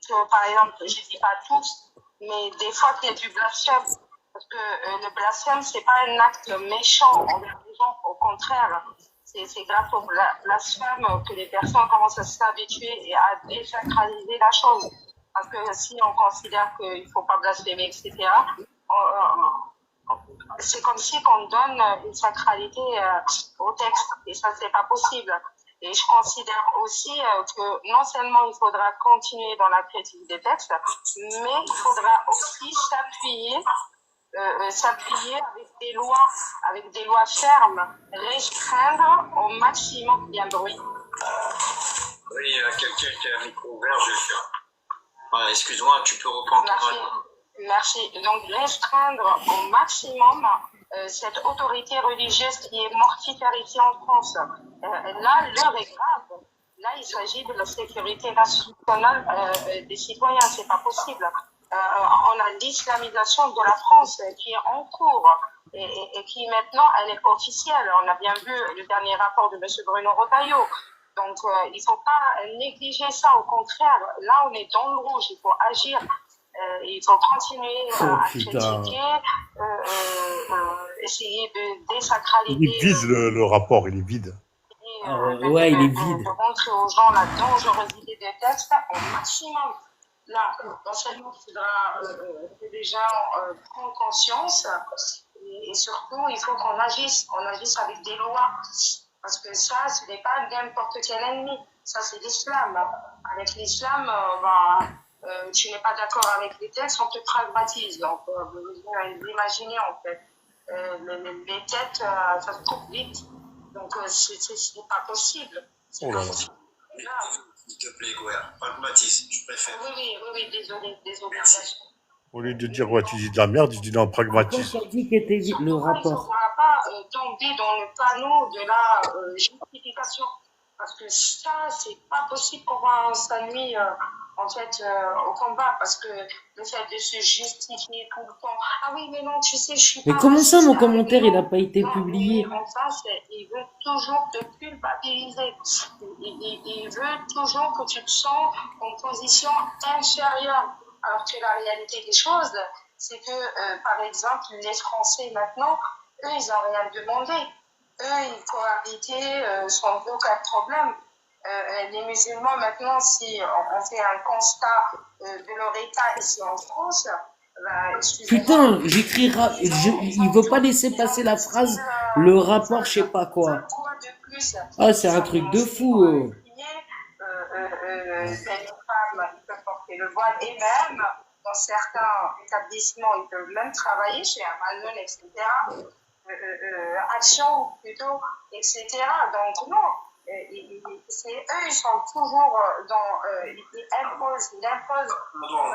que, par exemple, je dis pas tous, mais des fois qu'il y a du blasphème. Parce que le blasphème, c'est pas un acte méchant envers les gens, au contraire. C'est grâce au blasphème que les personnes commencent à s'habituer et à désacraliser la chose. Parce que si on considère qu'il ne faut pas blasphémer, etc., c'est comme si on donne une sacralité au texte. Et ça, c'est pas possible. Et je considère aussi que non seulement il faudra continuer dans la critique des textes, mais il faudra aussi s'appuyer avec des lois fermes, restreindre au maximum. Il y a un bruit. Oui, il y a quelqu'un qui a un micro ouvert, je vais le faire. Voilà, excuse-moi, tu peux reprendre. Merci. Donc, restreindre au maximum cette autorité religieuse qui est mortifère ici en France. Là, l'heure est grave. Là, il s'agit de la sécurité nationale des citoyens. C'est pas possible. On a l'islamisation de la France qui est en cours et qui maintenant, elle est officielle. On a bien vu le dernier rapport de M. Bruno Retailleau. Donc, il ne faut pas négliger ça. Au contraire, là, on est dans le rouge. Il faut agir. Il faut continuer à critiquer essayer de Il est désacraliser vide le rapport, il est vide. Ouais, il est vide. de montrer aux gens la dangerosité des textes au maximum. Là, non seulement il faudra que les gens prennent conscience, et surtout, il faut qu'on agisse avec des lois. Parce que ça, ce n'est pas n'importe quel ennemi. Ça, c'est l'islam. Avec l'islam, tu n'es pas d'accord avec les textes, on te pragmatise. Donc, vous imaginez, en fait, les têtes, ça se coupe vite. Donc, c'est pas possible. C'est Oh pas là là. possible. Là, S'il te plaît, Gouer, pragmatisme, je préfère. oui, désolé. Merci. Au lieu de dire, ouais, tu dis de la merde, je dis non, Pourquoi pragmatisme. t'as dit que t'es vide le Il ne rapport? faudra pas tomber dans le panneau de la justification. Parce que ça, c'est pas possible qu'on s'ennuie en fait au combat. Parce que le fait de se justifier tout le temps. Ah oui, mais non, tu sais, je suis Mais pas comment ça, raciste. mon Ah, commentaire, mais il non. a pas été Non, publié? mais en face, il veut toujours te culpabiliser. Il veut toujours que tu te sens en position inférieure. Alors que la réalité des choses, c'est que, par exemple, les Français maintenant, eux, ils n'ont rien demandé. Eux, ils cohabitaient sans aucun problème. Les musulmans, maintenant, si on fait un constat de leur état ici en France, excusez-moi, Putain, j'écrirai, il veut pas laisser passer la phrase, le rapport, je sais pas quoi. quoi de plus? Ah, c'est un truc de fou. Les femmes, ils peuvent porter le voile et même, dans certains établissements, ils peuvent même travailler chez Amazon, etc. Action plutôt, etc. Donc non, c'est eux, ils sont toujours dans, ils imposent. Pardon,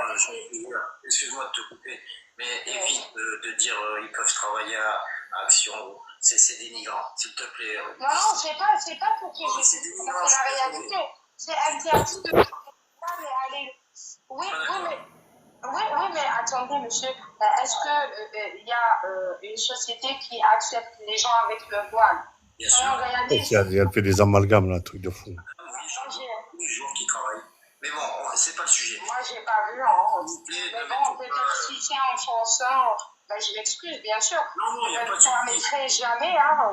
excuse-moi de te couper, mais évite de dire ils peuvent travailler à Action. C'est dénigrant, s'il te plaît. Non, c'est pas pour que je C'est dise dénigrant, que c'est la réalité. C'est interdit de mais allez. Oui, mais attendez, monsieur, est-ce que il y a une société qui accepte les gens avec le voile? Bien sûr. Soyons réalistes. Elle fait des amalgames, là, un truc de fou. Oui, j'en ai tous les jours qui travaillent. Mais bon, c'est pas le sujet. Moi, j'ai pas vu, hein. Mais bon, peut-être si c'est en fonçant, je m'excuse, bien sûr. Non, il n'y a pas de Je ne souci. permettrai jamais, hein.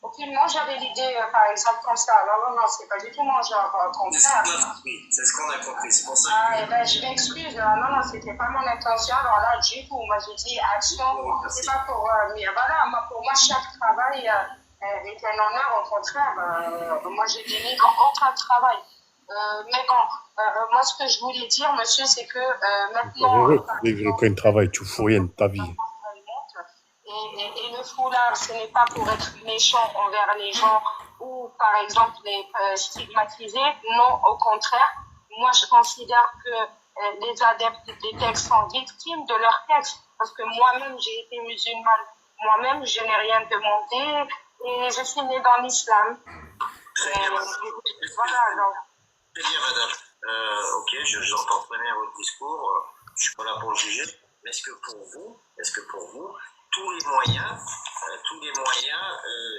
Aucunement, j'avais l'idée, par exemple, comme ça. Non, c'est pas du tout mon genre contraire. C'est ce qu'on a compris, c'est pour ça. Ah, je m'excuse. Non, c'était pas mon intention. Alors là, du coup, moi, j'ai dit action. C'est pas pour. Mais voilà, pour moi, chaque travail est un honneur. Au contraire, moi, je dénigre aucun travail. Mais bon, moi, ce que je voulais dire, monsieur, c'est que maintenant. Tu vivre qu'un travail, tu fous rien de ta vie. Et le foulard, ce n'est pas pour être méchant envers les gens ou, par exemple, les stigmatiser. Non, au contraire. Moi, je considère que les adeptes des textes sont victimes de leurs textes. Parce que moi-même, j'ai été musulmane. Moi-même, je n'ai rien demandé et je suis née dans l'islam. Voilà, donc. Très bien, madame. Ok, j'entends très bien votre discours. Je suis pas là pour le juger. Mais est-ce que pour vous, tous les moyens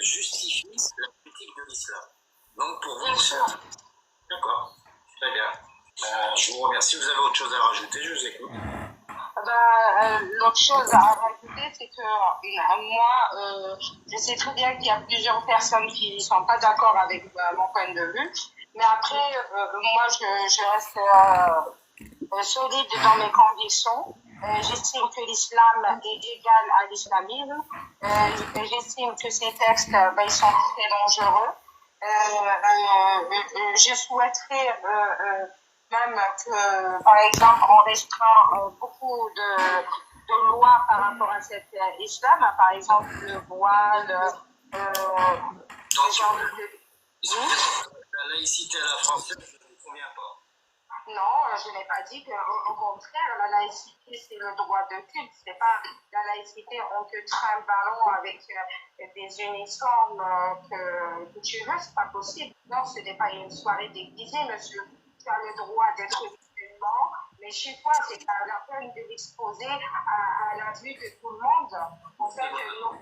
justifient la critique de l'islam? Donc pour vous, Bien sûr. D'accord, très bien. Je vous remercie. Vous avez autre chose à rajouter? Je vous écoute. L'autre chose à rajouter, c'est que moi, je sais très bien qu'il y a plusieurs personnes qui ne sont pas d'accord avec mon point de vue. Mais après, moi, je reste solide dans mes convictions. J'estime que l'islam est égal à l'islamisme. J'estime que ces textes, ils sont très dangereux. Je souhaiterais même que, par exemple, on restreint beaucoup de lois par rapport à cet islam, par exemple le voile, genre de... La laïcité à la française ne vous convient pas. Non, je n'ai pas dit qu'au contraire, la laïcité, c'est le droit de culte. C'est pas la laïcité, on te trimballant avec des uniformes que tu veux, c'est pas possible. Non, ce n'est pas une soirée déguisée, monsieur. Tu as le droit d'être musulman, mais chez toi, c'est pas la peine de l'exposer à la vue de tout le monde. En fait, non.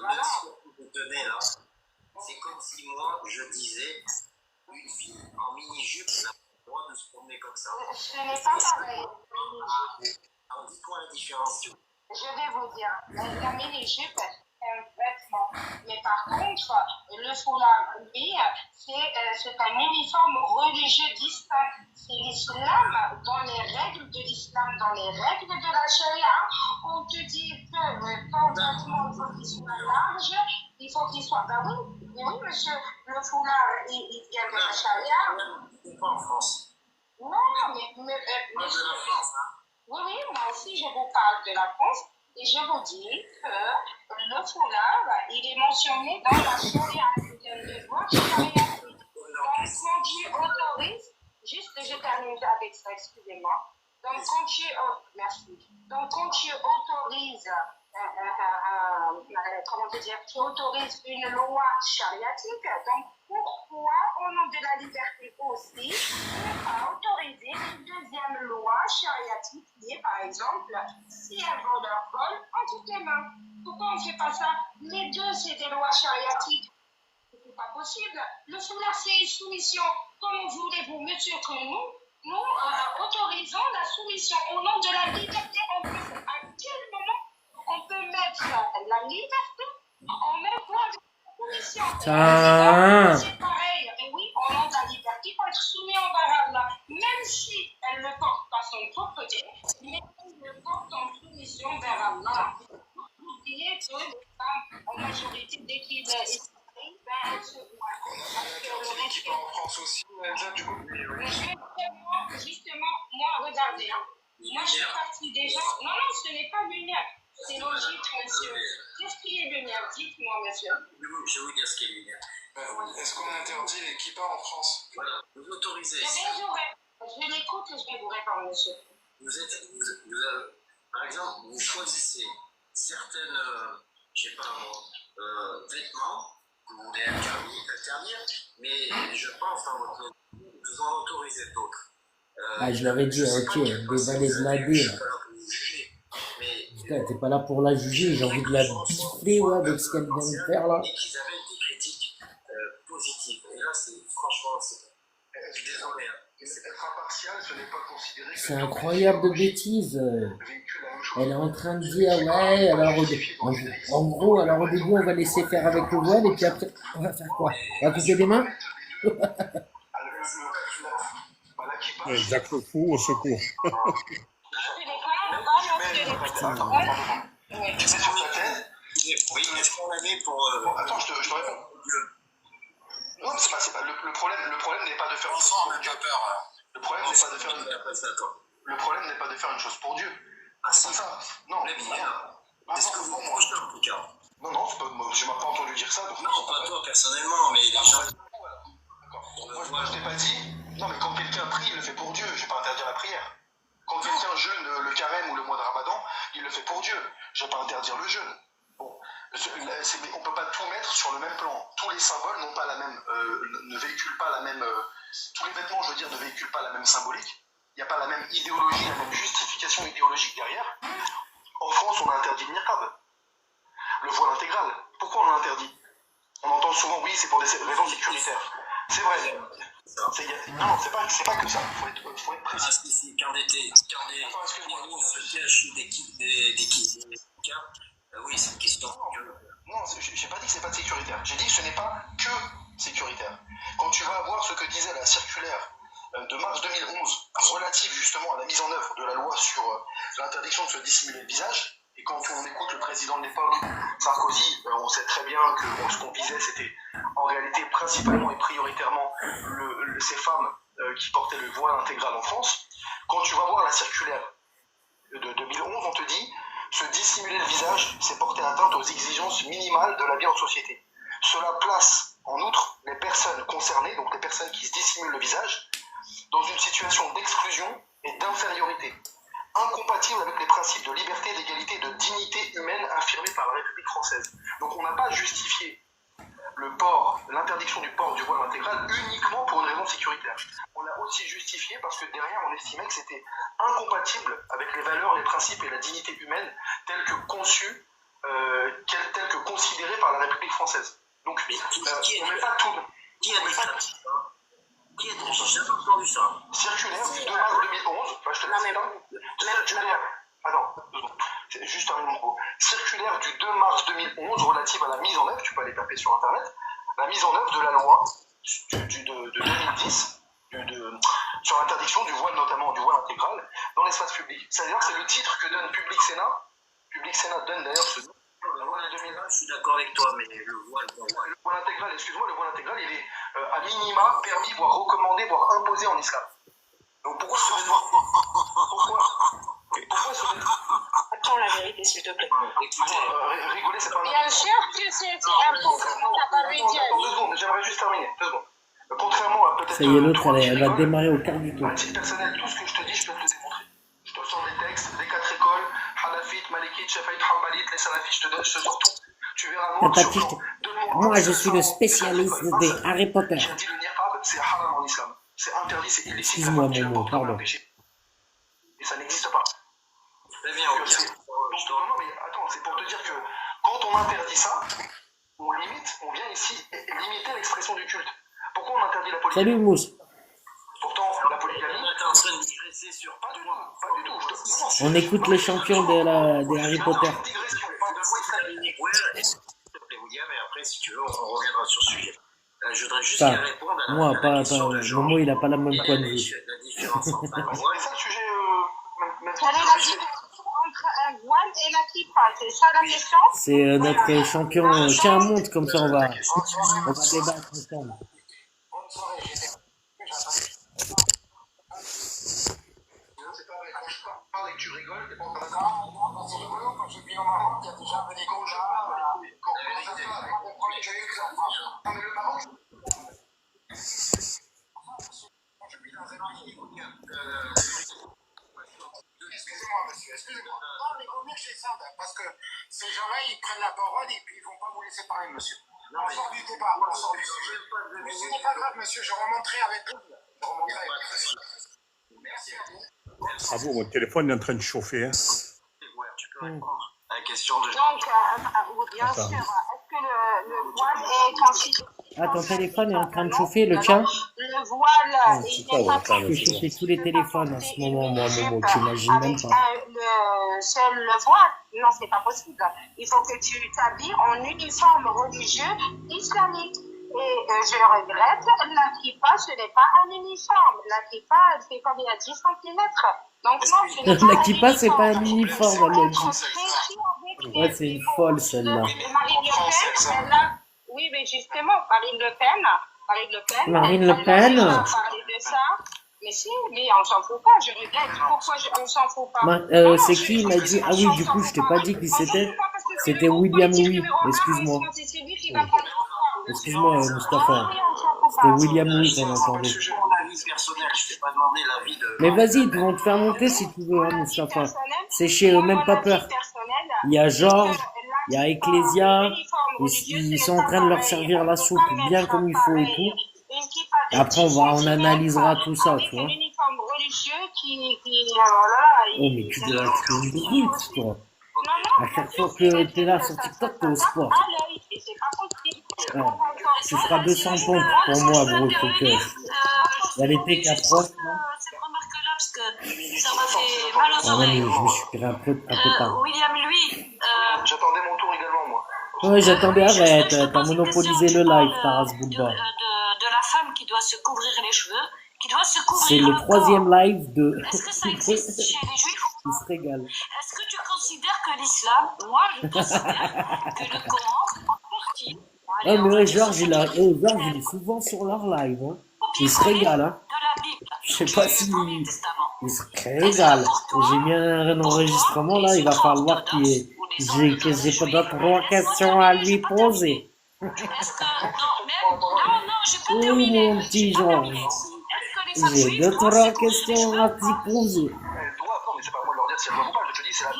Voilà. Ce que vous tenez là, c'est comme si moi, je disais, une fille en mini-jupe n'a pas le droit de se promener comme ça. Ce n'est pas pareil. Alors, dites-moi la différence. Je vais vous dire, la mini-jupe, c'est un vêtement. Mais par contre, le foulard, lui, c'est un uniforme religieux distinct. C'est l'islam, dans les règles de l'islam, dans les règles de la charia, on te dit que ton vêtement, il faut qu'il soit large, il faut qu'il soit... Ben oui, monsieur, le foulard, il vient de la charia. Pas en France. Non, mais Moi, de la France, hein. oui, moi aussi je vous parle de la France et je vous dis que le foulard, il est mentionné dans la charia, c'est un devoir chariatique. Donc quand tu autorises, juste je termine avec ça, excusez-moi. Donc merci. Donc quand tu autorises, comment te dire, tu autorises une loi chariatique, donc pourquoi, au nom de la liberté aussi, ne pas autoriser une deuxième loi chariatique qui est, par exemple, si un voleur vole, on te tes mains. Pourquoi on ne fait pas ça? Les deux, c'est des lois chariatiques. C'est pas possible. Le foulard, c'est une soumission. Comment voulez-vous, monsieur, que nous autorisons la soumission au nom de la liberté? À quel moment on peut mettre la liberté en même temps de la soumission? C'est pareil. Et oui, au nom de la liberté, il faut être soumis envers Allah. Même si elle ne porte pas son propreté, mais elle le porte en soumission vers Allah. Vous oubliez que les femmes, en majorité, dès qu'il est ben, se Qui part en France aussi, Elsa, du coup. Justement, moi, regardez, hein. Moi, je suis partie déjà. Non, ce n'est pas lumière. C'est logique, monsieur. Qu'est-ce qui est lumière? Dites-moi, monsieur. Je vais vous dire ce qu'est lumière. Est-ce qu'on interdit les kippas en France? Voilà, vous autorisez. Je l'écoute et je vais vous répondre, monsieur. Par exemple, vous choisissez certaines, je sais pas moi, vêtements que vous voulez interdire, mais je pense dans votre loi, vous en autorisez d'autres. Je l'avais dit, ok, déballer de la dé, là. Putain, t'es pas là pour la juger, j'ai envie de la bifler, ouais, avec ce qu'elle vient de faire, là. Et qu'ils avaient des critiques positives. Et là, franchement, je suis désolé. Être impartial, ce n'est pas considéré que C'est incroyable de bêtises. Elle est en train de dire, ouais, alors en gros, alors au début, on va laisser faire avec le voile, et puis après, on va faire quoi? On va couper des mains? Jacques le Fou, au secours. Tu mets sur ta tête. Oui, mais est-ce qu'on avait pour. Attends, je te réponds. Non, mais c'est pas le problème n'est pas de faire une chose pour Dieu. Le problème n'est pas de faire une chose pour Dieu. Ah, c'est pas ça. Non, est-ce que vous m'en projetez en tout cas? Non, je m'as pas entendu dire ça. Donc non, pas toi personnellement, mais les gens. D'accord. Moi, je t'ai pas dit. Non, mais quand quelqu'un prie, il le fait pour Dieu. Je vais pas interdire la prière. Quand quelqu'un jeûne le carême ou le mois de Ramadan, il le fait pour Dieu. Je vais pas interdire le jeûne. Bon, on peut pas tout mettre sur le même plan. Tous les symboles n'ont pas la même, ne véhiculent pas la même. Tous les vêtements, je veux dire, ne véhiculent pas la même symbolique. Il n'y a pas la même idéologie, la même justification idéologique derrière. En France, on a interdit le niqab, le voile intégral. Pourquoi on l'a interdit? On entend souvent, oui, c'est pour des raisons sécuritaires. C'est vrai. Non, c'est pas que ça. Faut être précis. Ah, si, quand on se cache des kits, oui, c'est une question. Non, j'ai pas dit que c'est pas de sécuritaire. J'ai dit que ce n'est pas que sécuritaire. Quand tu vas voir ce que disait la circulaire de mars 2011 relative justement à la mise en œuvre de la loi sur l'interdiction de se dissimuler le visage, et quand on écoute le président de l'époque, Sarkozy, on sait très bien que ce qu'on visait, c'était en réalité principalement et prioritairement ces femmes qui portaient le voile intégral en France. Quand tu vas voir la circulaire de 2011, on te dit se dissimuler le visage, c'est porter atteinte aux exigences minimales de la vie en société. Cela place en outre les personnes concernées, donc les personnes qui se dissimulent le visage, dans une situation d'exclusion et d'infériorité, incompatible avec les principes de liberté, d'égalité et de dignité humaine affirmés par la République française. Donc on n'a pas justifié l'interdiction du port du voile intégral uniquement pour une raison sécuritaire. On l'a aussi justifié parce que derrière on estimait que c'était incompatible avec les valeurs, les principes et la dignité humaine tels que conçus, tels que considérés par la République française. Donc on ne met pas tout. Qui a dit ça? J'ai jamais entendu ça. Circulaire du 2 mars 2011. Je te circulaire. Attends, 2 secondes. c'est juste un mot, circulaire du 2 mars 2011 relative à la mise en œuvre, tu peux aller taper sur internet, la mise en œuvre de la loi de 2010 sur l'interdiction du voile, notamment du voile intégral, dans l'espace public. C'est-à-dire que c'est le titre que donne Public Sénat. Public Sénat donne d'ailleurs ce nom. Le voile intégral, je suis d'accord avec toi, mais le voile, le voile intégral, excuse-moi, le voile intégral, il est à minima permis, voire recommandé, voire imposé en islam. Donc pourquoi se mettre... Pourquoi se mettre... Attends la vérité, s'il te plaît. Rigoler, c'est pas... Bien sûr que c'est important, t'as pas vu dire. Attends 2 secondes, j'aimerais juste terminer, 2 secondes. Contrairement à peut-être... Ça y est, l'autre, elle va démarrer au quart du tour. À titre personnel, tout ce que je te dis, je peux te le démontrer. Je te sors les textes, les 4 écoles, Hanafite, Malikite, Shafi'ite, Hanbalite, les Salafites, je te sors tout. Tu verras noir sur blanc. Moi, je suis le spécialiste des Harry Potter. J'ai dit le niqab, c'est haram en islam. C'est interdit, c'est illicite. Excuse-moi, Momo, pardon. Et ça n'existe pas. très bien, ok. Non, mais attends, c'est pour te dire que quand on interdit ça, on vient ici limiter l'expression du culte. Pourquoi on interdit la polygamie? Salut, Mousse. Pourtant, la polygamie... On est en train de digresser sur... Pas du tout. On écoute les champions des Harry Potter. S'il te plaît, William, et après, si tu veux, on reviendra sur ce sujet. Je voudrais juste Enfin, y répondre à moi, la question de Jean. Momo, il a pas la même point de vue. La différence entre un C'est voile ça le sujet... Quelle est la différence entre un voile et la kippa? C'est ça la question? C'est notre champion. Tiens, monte, comme ça on va débattre ensemble. C'est pas vrai, quand je parle et que tu rigoles, t'es pas en train de... Non, c'est rigolo, quand je vis au Maroc, il y a déjà un quand je parle, quand ça parle, on comprend les jeunes que ça parle. Non, mais le Maroc... Je vis dans un pays où il y a... Excusez-moi, monsieur, excusez-moi. Non, mais il vaut mieux que je descende, parce que ces gens-là, ils prennent la parole et puis ils vont pas vous laisser parler, monsieur. On sort du débat, on sort du sujet. Mais ce n'est pas grave, monsieur, je remonterai avec vous. Je remonterai avec vous. Merci à vous. Ah bon, mon téléphone est en train de chauffer. Hein. tu peux répondre à la question de Jean. Donc, bien sûr, est-ce que le voile est considéré... Ah, ton téléphone est en train de chauffer, le tien? Le voile, il n'est pas Je fais chauffer tous les téléphones en ce moment, moi, Momo, tu imagines même pas. Seul le voile, non, c'est pas possible. Il faut que tu t'habilles en uniforme religieux islamique. Et je regrette, la kippa, ce n'est pas un uniforme. La kippa, elle fait combien? 10 cm. Donc non, ce n'est pas La kippa, c'est pas un uniforme, elle a dit. dit. Ouais, c'est une folle, celle-là. Marine Le Pen, elle a... Oui, mais justement, Marine Le Pen, elle a parlé de ça. Mais si, mais on s'en fout pas, je regrette. Pourquoi on s'en fout pas? C'est qui m'a dit? Ah oui, du coup, je t'ai pas dit qui c'était. C'était William Louis, excuse-moi. Excuse-moi, Mustapha. C'était William Louis qu'on entendait. Mais vas-y, ils vont te faire monter si tu veux, hein, Mustapha. C'est chez eux, même pas peur. Il y a Georges, il y a Ecclesia, ils sont en train de leur servir la soupe bien comme il faut et tout. Après, on analysera tout ça, tu vois. Oh, mais tu dois être une brute, toi. À chaque fois que t'es là sur TikTok, t'es au sport. Ouais. Tu feras 200 pompes pour moi, gros, faut que... Il y a l'été qui approche, non? Cette remarque-là, parce que ça m'a fait mal aux Ah ouais, mais oreilles. je me suis pris un peu tard. William, lui, J'attendais mon tour également, moi. Ouais, j'attendais, arrête, t'as monopolisé le live, Taras Boulba. de la femme qui doit se couvrir les cheveux, qui doit se couvrir C'est le troisième live de... Est-ce que ça existe chez les juifs? Il se régale. Est-ce que tu considères que l'islam, moi je considère que le Coran en partie... Ah mais ouais, Georges, il est souvent sur leur live, hein. Il se régale, hein. Je sais pas si... Il se régale. J'ai mis un enregistrement, là, il va falloir que j'ai pas trois questions à lui poser. Oui, mon petit Georges. J'ai 2-3 questions à te poser. Non, mais c'est pas à moi de leur dire si elles doivent ou pas, je te dis, c'est la... je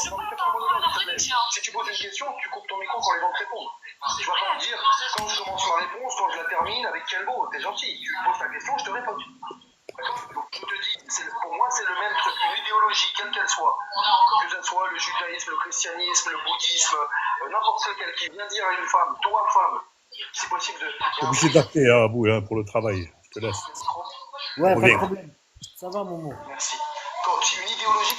parle pas de la religion. Si tu poses une question, tu coupes ton micro quand les gens te répondent. Je vais pas te dire, quand je commence ma réponse, quand je la termine, avec quel mot, t'es gentil. Tu poses ta question, je te réponds. D'accord? Donc je te dis, pour moi, c'est le même truc, une idéologie, quelle qu'elle soit. Que ce soit le judaïsme, le christianisme, le bouddhisme, n'importe lequel qui vient dire à une femme, toi femme, c'est possible de... T'es obligé d'appeler à Abou hein, pour le travail. Je te laisse. Ouais, pas de problème. Ça va, Momo. Merci. Quand une idéologie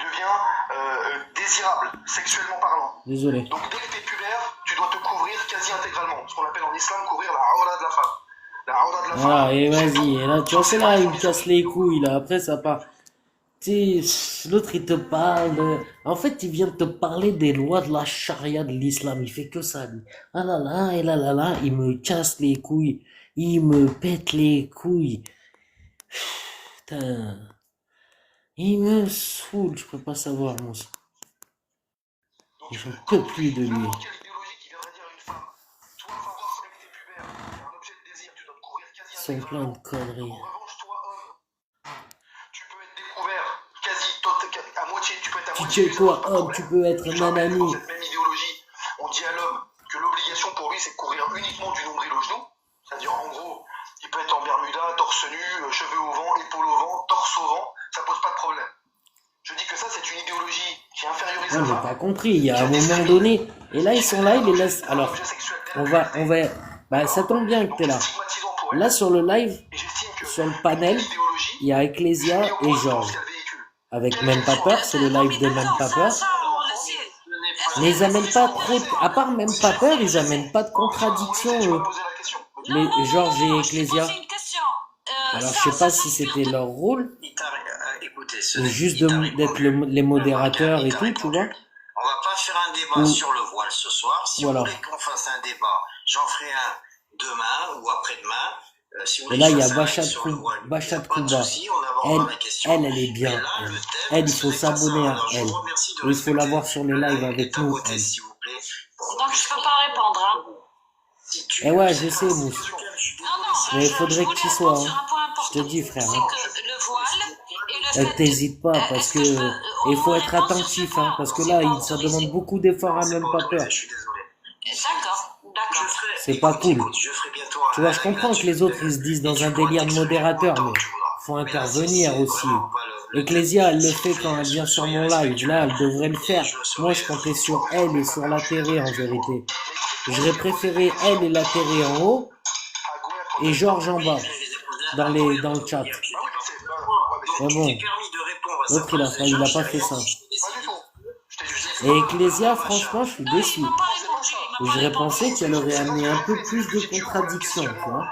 deviens désirable, sexuellement parlant. Désolé. Donc dès que tu es pubère, tu dois te couvrir quasi intégralement. Ce qu'on appelle en islam couvrir la aura de la femme. La aura de la Voilà, femme. et vas-y. Et là, tu vois, c'est là, il me casse les couilles, là. Après, ça part. Tu sais, l'autre, il te parle de... En fait, il vient de te parler des lois de la charia de l'islam. Il fait que ça, lui. Ah là là, et là là là, il me casse les couilles. Il me pète les couilles. Putain. Il me saoule, je peux pas savoir, mon sang. Donc, J'en peux plus de lui. n'importe quelle idéologie qui viendrait dire à une femme, toi, femme, dès que t'es pubère, t'es un objet de désir, tu dois te couvrir quasi Ils sont plein intégralement. de conneries. En revanche, toi, homme, tu peux être découvert à moitié, tu peux être à Tu moitié sais nu, ça quoi, pose pas de homme, tu problème. peux être Je rappelle que nanani. dans cette même idéologie, on dit à l'homme que l'obligation pour lui, c'est de couvrir uniquement du nombril au genou. C'est-à-dire, en gros, il peut être en bermuda, torse nu, cheveux au vent, épaules au vent, torse au vent, ça pose pas de problème. Je dis que ça, c'est une idéologie qui infériorise Non, la j'ai femme. pas compris. Il y a un moment donné. Et là, ils sont là, ils les laissent. Alors, on va. Bah, ça tombe bien que t'es là. Là, sur le live, sur le panel, il y a Ecclesia et Georges. Avec Même Pas Peur, c'est le live de Même Pas Peur. Mais ils amènent pas trop. À part Même Pas Peur, ils amènent pas de contradiction, eux. Les Georges et Ecclesia. Alors, je sais pas si c'était leur rôle. Ou juste d'être les modérateurs et tout, tu vois. On va pas faire un débat sur le voile ce soir. Si vous voulez qu'on fasse un débat, j'en ferai un demain ou après-demain. Si vous voulez Et là, il y a que je fasse un sur le voile, Bachat pas de Kouba. souci, on abordera la question. Elle est bien. Mais là, le thème, Elle, il ce faut n'est pas ça. s'abonner à Alors, je elle. vous remercie de Et il faut la respecter voir sur le live avec nous, beauté, elle. s'il vous plaît. Donc je peux pas répondre. Hein. Si tu- Eh ouais, je sais, Mousse. Non, Mais il faudrait que voulais tu répondre sois, sur hein. un point important. Je te dis, frère. C'est Hein. que le voile et le fait T'hésites pas, parce est-ce que que je peux il faut au être moins répondre sur attentif, ce hein, point? parce que C'est là, pas ça autorisé. demande beaucoup d'efforts à Même Pas Peur. Je suis désolé. D'accord. C'est pas cool. Je ferai bientôt Tu vois, je comprends que les autres, ils se disent dans un délire de modérateur, mais faut intervenir aussi. Ecclesia, elle le fait quand elle vient sur mon live. Là, elle devrait le faire. Moi, je comptais sur elle et sur la Terre, en vérité. J'aurais préféré elle et la Terre en haut, et Georges en bas, dans le chat. Mais bon, l'autre, il a pas fait ça. Et Ecclesia, franchement, je suis déçu. J'aurais pensé qu'elle aurait amené un peu plus de contradictions, tu vois.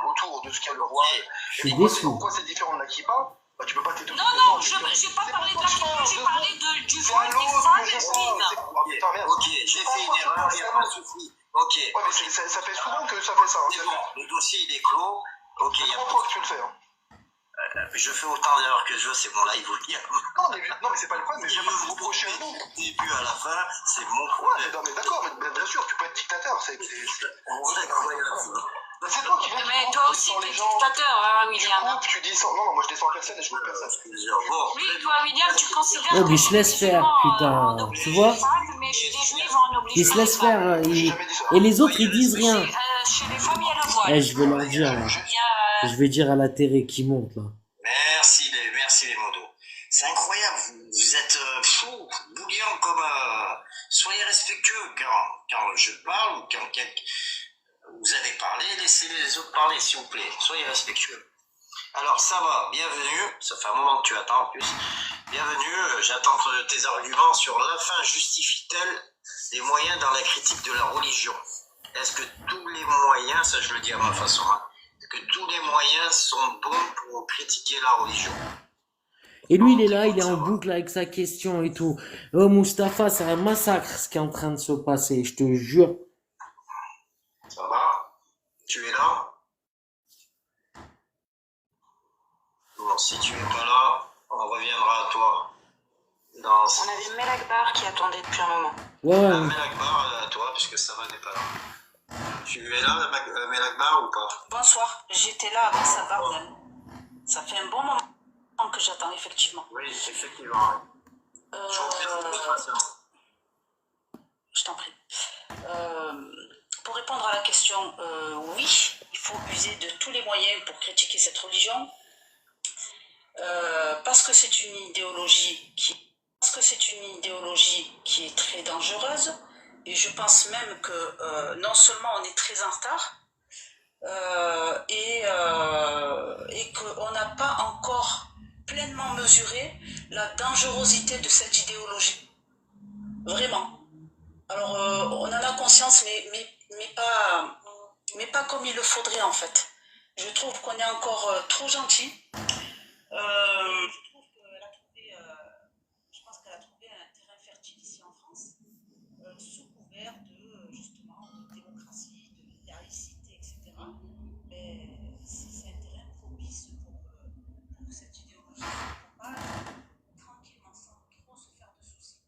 Je suis déçu. Pourquoi c'est différent de la kippa? Bah, tu peux pas t'étouffer. Non, j'ai pas parlé de la kippa, j'ai parlé du voile des femmes lesbiennes. Ok, j'ai fait une erreur, il n'y a pas de souci. Ok. Ouais, mais ça fait souvent que ça fait ça. C'est bon, le dossier il est clos. Ok, il y a Trois fois que tu le fais. Hein. Je fais autant d'erreurs que je veux, c'est mon live, vous le dire. Non, mais c'est pas le problème, mais j'aime pas vous reprocher à nous. Du début à la fin, c'est mon Ouais, problème. mais d'accord, mais bien sûr, tu peux être dictateur. C'est incroyable. c'est toi qui viens. Mais toi aussi, t'es dictateur, hein, William. Tu descends. Non, moi je descends personne et je veux personne. Bon, Oui, toi, William, tu considères Ouais, que mais il se laisse faire, putain. Tu vois? mais chez les juifs, on oblige Il se pas laisse les femmes. faire, et les autres, ils disent rien. Chez les femmes, il y a le voile. Eh, je vais leur dire, là. Je vais dire à la Terre qui monte, là. merci les modos. C'est incroyable, vous êtes fou, bouillant comme... soyez respectueux quand je parle ou quand vous avez parlé, laissez les autres parler, s'il vous plaît. Soyez respectueux. Alors, ça va, bienvenue. Ça fait un moment que tu attends, en plus. Bienvenue, j'attends tes arguments sur la fin justifie-t-elle les moyens dans la critique de la religion. Est-ce que tous les moyens, ça je le dis à ma façon, hein, est-ce que tous les moyens sont bons pour critiquer la religion? Et lui, il est là, il est en boucle avec sa question et tout. Oh, Mustapha, c'est un massacre ce qui est en train de se passer, je te jure. Ça va? Tu es là? Bon, si tu es pas là, on reviendra à toi. On avait Melakbar qui attendait depuis un moment. Ouais. Melakbar, à toi, puisque ça va n'est pas là. Tu es là, Melakbar, ou pas? Bonsoir, j'étais là avant sa barre. Ça fait un bon moment que j'attends, effectivement. Oui, effectivement. Je t'en prie. Pour répondre à la question, oui, il faut user de tous les moyens pour critiquer cette religion. Parce que c'est une idéologie qui est très dangereuse. Et je pense même que non seulement on est très en retard, et qu'on n'a pas encore pleinement mesurer la dangerosité de cette idéologie. Vraiment. Alors, on en a conscience, mais pas comme il le faudrait, en fait. Je trouve qu'on est encore trop gentil. Je trouve qu'elle a trouvé, je pense qu'elle a trouvé un terrain fertile ici en France, sous couvert de, justement, de démocratie, de laïcité, etc. Mais c'est un terrain propice pour cette idéologie. On ne peut pas tranquillement, sans trop se faire de soucis.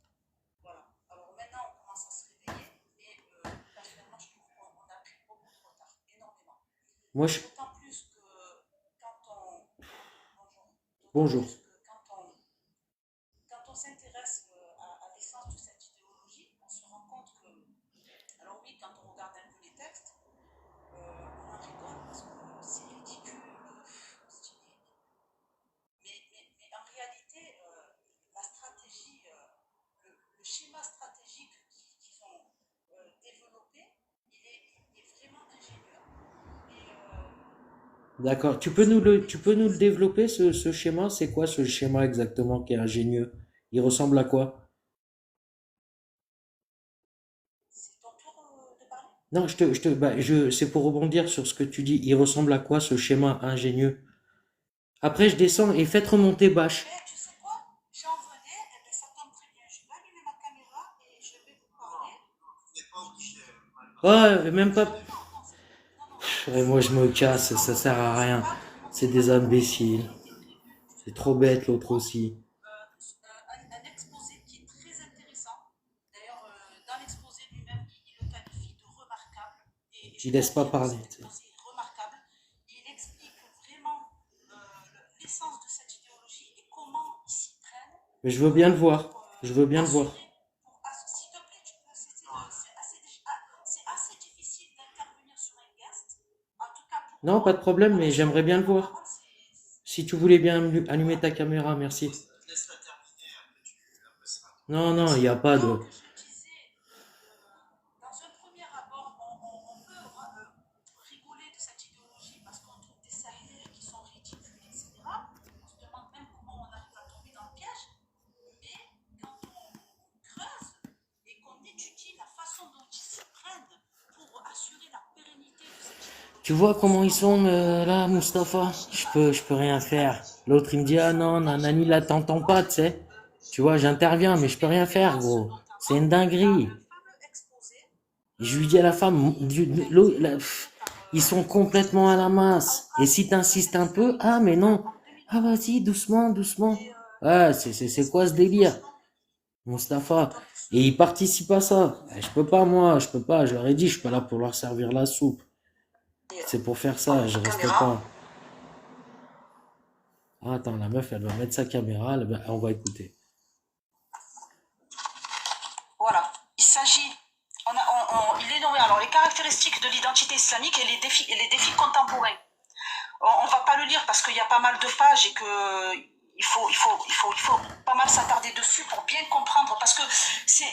Voilà. Alors maintenant, on commence à se réveiller, mais personnellement, je trouve qu'on a pris beaucoup de retard, énormément. Moi, je... D'autant plus que quand on... Bonjour. Quand on s'intéresse à l'essence de cette idéologie, on se rend compte que... Alors oui, quand on regarde un peu les textes, on en rigole parce que c'est ridicule. Mais en réalité, la stratégie, le schéma stratégique qu'ils ont développé, il est vraiment ingénieux. D'accord. Tu peux nous le développer, ce schéma? C'est quoi ce schéma exactement qui est ingénieux? Il ressemble à quoi? C'est ton tour de parler? Non, c'est pour rebondir sur ce que tu dis. Il ressemble à quoi ce schéma ingénieux? Après, je descends et faites remonter Bâche. Mais tu sais quoi? J'en venais, et bien ça tombe très bien. Je vais allumer ma caméra et je vais vous parler. On n'est pas obligé. Ouais, même pas. Et moi, je me casse, ça sert à rien. C'est des imbéciles. C'est trop bête, l'autre aussi. Un exposé qui est très intéressant. D'ailleurs, dans l'exposé lui-même, il le qualifie de remarquable. Et Il laisse pas parler. c'est remarquable. Il explique vraiment l'essence de cette idéologie et comment ils s'y prennent. Mais je veux bien le voir. Je veux bien le voir. S'il te plaît, c'est assez difficile d'intervenir sur un guest. En tout cas, pour Non, pas de problème, mais j'aimerais bien le voir. Si tu voulais bien allumer ta caméra, merci. Laisse-la terminer, après après ça. Non, non, il n'y a pas de... donc, je disais, dans un premier abord, on peut rigoler de cette idéologie parce qu'on trouve des sérieux qui sont ridicules, etc. On se demande même comment on arrive à tomber dans le piège. Mais quand on creuse et qu'on étudie la façon dont ils s'y prennent pour assurer la pérennité de cette idéologie. Tu vois comment ils sont là, Mustapha? Je peux rien faire. L'autre, il me dit, ah non, nanani, là, t'entends pas, tu sais. Tu vois, j'interviens, mais je peux rien faire, gros. C'est une dinguerie. Et je lui dis à la femme, ils sont complètement à la masse. Et si t'insistes un peu, ah, mais non. Ah, vas-y, doucement, doucement. Ah, c'est quoi ce délire? Mustapha. Et ils participent à ça. Je peux pas, moi, je peux pas. Je leur ai dit, je suis pas là pour leur servir la soupe. C'est pour faire ça, je reste pas. Ah, attends, la meuf, elle va mettre sa caméra, on va écouter. Voilà, il s'agit, il est nommé alors les caractéristiques de l'identité islamique et les défis contemporains. On va pas le lire parce qu'il y a pas mal de pages et que il faut pas mal s'attarder dessus pour bien comprendre parce que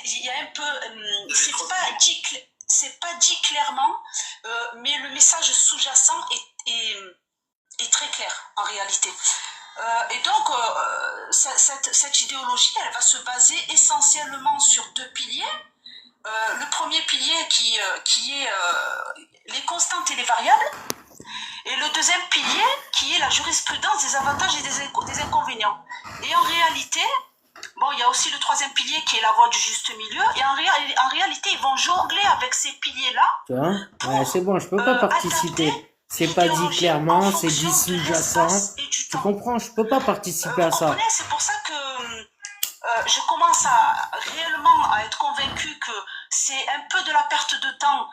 il y a un peu, c'est pas dit clairement, mais le message sous-jacent est très clair en réalité. Et donc, cette idéologie, elle va se baser essentiellement sur deux piliers. Le premier pilier qui est les constantes et les variables, et le deuxième pilier qui est la jurisprudence des avantages et des inconvénients. Et en réalité, bon, il y a aussi le troisième pilier qui est la voie du juste milieu, et en réalité, ils vont jongler avec ces piliers-là. Tu vois? Ouais, c'est bon, je peux pas participer. C'est pas dit clairement, c'est dit sous-jacent. Tu comprends? Je peux pas participer à ça. C'est pour ça que je commence réellement à être convaincu que c'est un peu de la perte de temps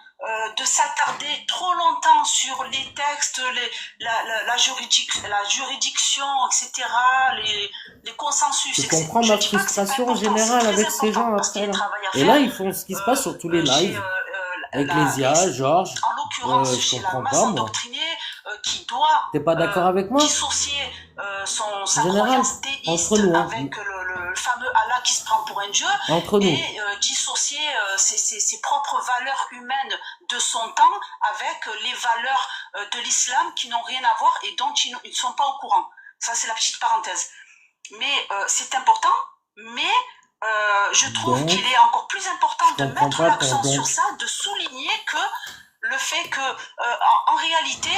de s'attarder trop longtemps sur les textes, la juridiction, etc., les consensus, Tu etc. comprends ma frustration générale avec ces gens après là. Et là, ils font ce qui se passe sur tous les lives. Ecclésia, Georges, en l'occurrence, je chez la comprends masse pas, moi. endoctrinée qui doit T'es pas d'accord avec moi? dissocier sa Général, croyance théiste entre nous, hein. avec le fameux Allah qui se prend pour un dieu Entre nous. et dissocier ses propres valeurs humaines de son temps avec les valeurs de l'islam qui n'ont rien à voir et dont ils ne sont pas au courant. Ça, c'est la petite parenthèse. mais c'est important, mais je trouve Donc, qu'il est encore plus important je de comprends mettre pas ton l'accent sur donc. ça, de souligner que le fait que, en réalité,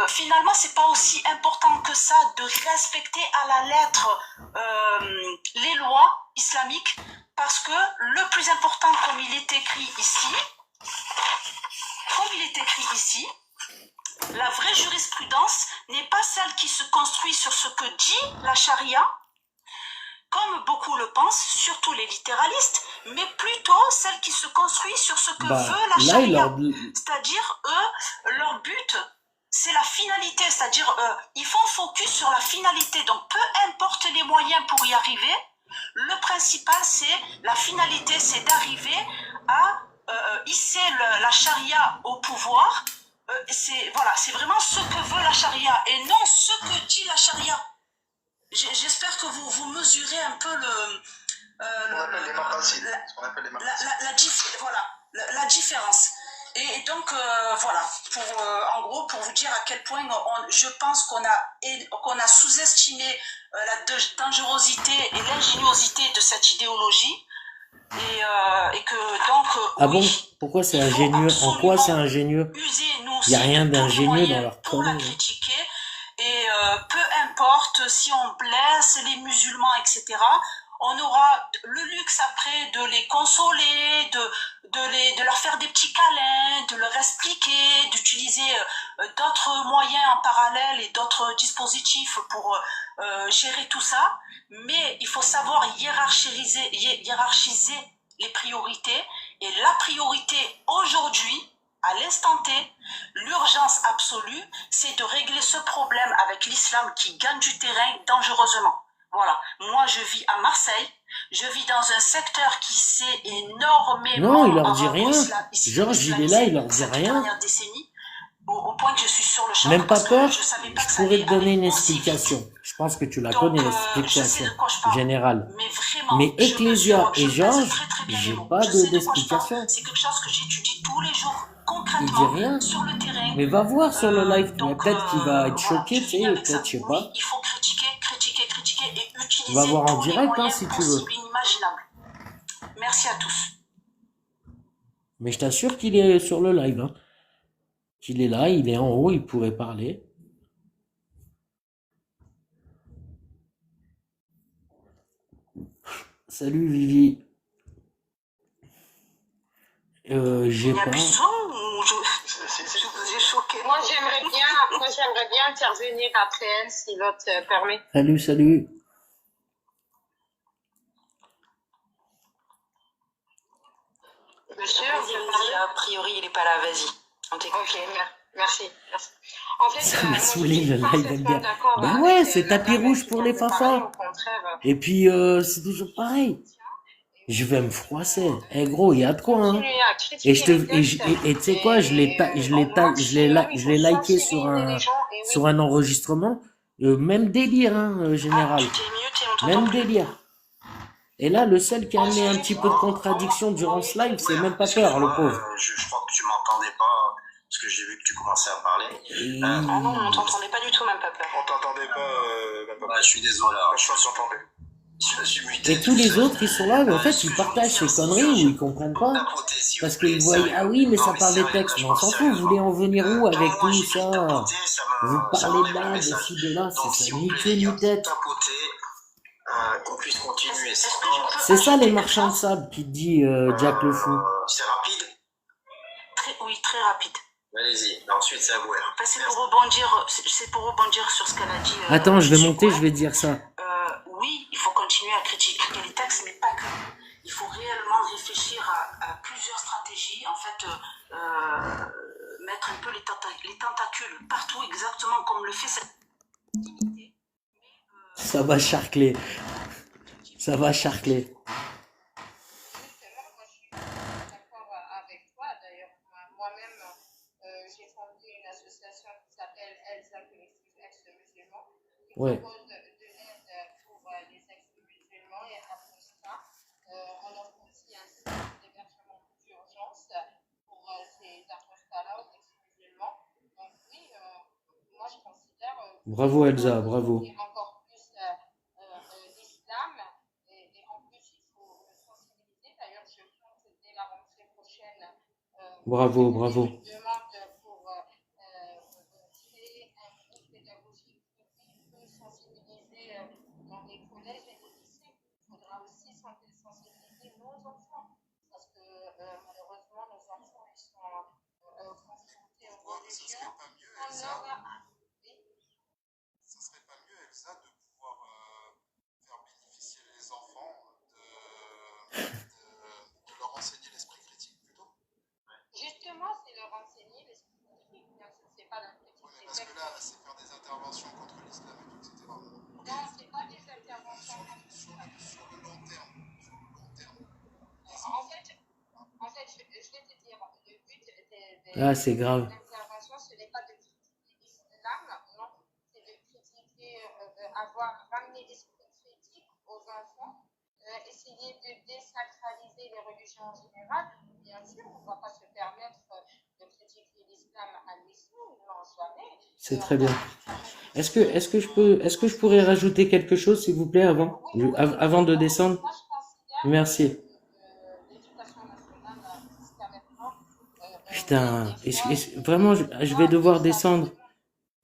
finalement, c'est pas aussi important que ça de respecter à la lettre les lois islamiques, parce que le plus important, comme il est écrit ici, la vraie jurisprudence n'est pas celle qui se construit sur ce que dit la charia, comme beaucoup le pensent, surtout les littéralistes, mais plutôt celle qui se construit sur ce que Bah, veut la là, il charia. leur... C'est-à-dire, eux, leur but, c'est la finalité. C'est-à-dire, ils font focus sur la finalité. Donc, peu importe les moyens pour y arriver, le principal, c'est la finalité, c'est d'arriver à hisser la charia au pouvoir. C'est vraiment ce que veut la charia et non ce que dit la charia. J'espère que vous mesurez un peu la différence. Et donc, voilà, en gros, pour vous dire à quel point je pense qu'on a sous-estimé la dangerosité et l'ingéniosité de cette idéologie. Et que donc, Ah oui, bon? Pourquoi c'est il faut ingénieux? En quoi c'est absolument ingénieux? user, nous Il n'y a aussi, rien de tous les d'ingénieux dans moyens leur pour la connerie. critiquer. Et peu importe si on blesse les musulmans, etc., on aura le luxe après de les consoler, de leur faire des petits câlins, de leur expliquer, d'utiliser d'autres moyens en parallèle et d'autres dispositifs pour gérer tout ça. Mais il faut savoir hiérarchiser les priorités. Et la priorité aujourd'hui, à l'instant T, l'urgence absolue, c'est de régler ce problème avec l'islam qui gagne du terrain dangereusement. Voilà. Moi, je vis à Marseille. Je vis dans un secteur qui s'est énormément Non, il leur dit rien. Georges, il est là, il leur dit cette rien. dernière décennie, au point que je suis sur le champ. Même pas parce que peur. je savais pas que Je ça pourrais allait te donner aller une aussi vite. explication. Je pense que tu la Donc, connais, je sais l'explication de quoi je parle. générale. Mais vraiment, Mais je Ecclésia mesure, et je pèse Georges, très bien j'ai mes mots. pas Je sais de quoi je parle. d'explication. C'est quelque chose que j'étudie tous les jours, Il dit concrètement, rien. sur le terrain. Mais va voir sur le live. Donc, Peut-être qu'il va être voilà, choqué, je tu finis sais, avec ça. peut-être, je sais Oui, pas. il faut critiquer et Va utiliser voir en tous les direct, hein, moyens si tu veux. possibles et inimaginables. Merci à tous. Mais je t'assure qu'il est sur le live, hein. Qu'il est là, il est en haut, il pourrait parler. Salut Vivi. J'ai Il y a pas. plus de son ou je vous ai choqué? Moi, j'aimerais bien intervenir après elle, si l'autre permet. Salut, salut. Monsieur, Vas-y, vous parlez? a priori, il n'est pas là, vas-y. On t'écoute. Ok, merci. En fait, Ça m'a moi, je saoulé suis le live parfaitement MDR. d'accord Bah avec ouais, c'est la tapis dame rouge qui pour vient les de parler. Au fafas. contraire, Et puis, c'est toujours pareil. Je vais me froisser. Eh gros, il y a de quoi, hein. continuer à Et je te, critiquer les textes. et tu sais quoi, je l'ai, Au maximum, il je faut l'ai liké sensibiliser les gens. Et sur oui, un enregistrement. Même délire, hein, Ah, général. tu t'es muté, on t'entend Même plus. délire. Et là, le seul qui a amené un ensuite, petit peu de contradiction durant ce live, c'est même pas peur, le pauvre. Je crois que tu m'entendais pas, parce que j'ai vu que tu commençais à parler. Et- Ah non, on t'entendait pas du tout, même pas peur. On t'entendait pas. Bah, je suis désolé. Moi, je pense qu'on t'entendait. Je me suis muté. Et tous les autres, ils sont là, mais en fait, ils partagent ces conneries ou ils comprennent pas. Parce qu'ils voient, ah oui, mais ça parle des textes. Mais on s'en fout, vous voulez en venir où avec tout ça? Vous parlez de là, de ci, de là, c'est ça, ni queue ni tête. Qu'on puisse continuer. Est-ce que je peux C'est ça ajouter les quelque marchands de chose? sable qui te dit Jack le fou. C'est rapide. Oui, très rapide. Allez-y. Ensuite, c'est à vous. Enfin, c'est pour rebondir sur ce qu'elle a dit. Attends, je vais Monsieur monter, Cohen. je vais dire ça. Oui, il faut continuer à critiquer les textes, mais pas que. Il faut réellement réfléchir à plusieurs stratégies. En fait, mettre un peu les tentacules partout, exactement comme le fait cette activité. Ça va charcler. Ça va charcler. justement, moi, je suis d'accord avec toi. D'ailleurs, moi-même, j'ai fondé une association qui s'appelle Elsa Collectif Ex-Musulmans, qui Ouais. propose de l'aide pour les ex-musulmans et apostats. On offre aussi un service d'hébergement d'urgence pour ces apostats-là, aux ex-musulmans. Donc oui, moi je considère Bravo Elsa, bravo. encore plus Bravo, bravo. Je demande pour créer un groupe pédagogique qui peut sensibiliser dans les collèges et les lycées. Il faudra aussi sensibiliser nos enfants. Parce que malheureusement, nos enfants, ils sont confrontés aux Ouais, mais ça serait religions. pas mieux, On Elsa, aura... Oui. ça serait pas mieux, Elsa, de pouvoir faire bénéficier les enfants de leur enseigner l'esprit critique plutôt? Justement, c'est leur enseigner l'esprit critique. C'est pas la critique Oui, mais des parce que textes. là, c'est faire des interventions contre l'islam et tout, etc. Ok, Non, c'est pas des interventions contre sur l'islam. le long terme, sur le long terme. En fait, je vais te dire, le but Ah, c'est grave. des interventions, ce n'est pas de critiquer l'islam, non, c'est de critiquer, ramener l'esprit critique aux enfants, essayer de désacraliser les religions en général. Bien sûr, on ne va pas se permettre de critiquer l'islam à lui seul, non, jamais. C'est On très va bien. permettre Est-ce que je pourrais rajouter quelque chose, s'il vous plaît, avant, avant de descendre? Moi, je considère Merci. que l'éducation nationale, jusqu'à maintenant, Putain, des fois, vraiment, je vais devoir descendre.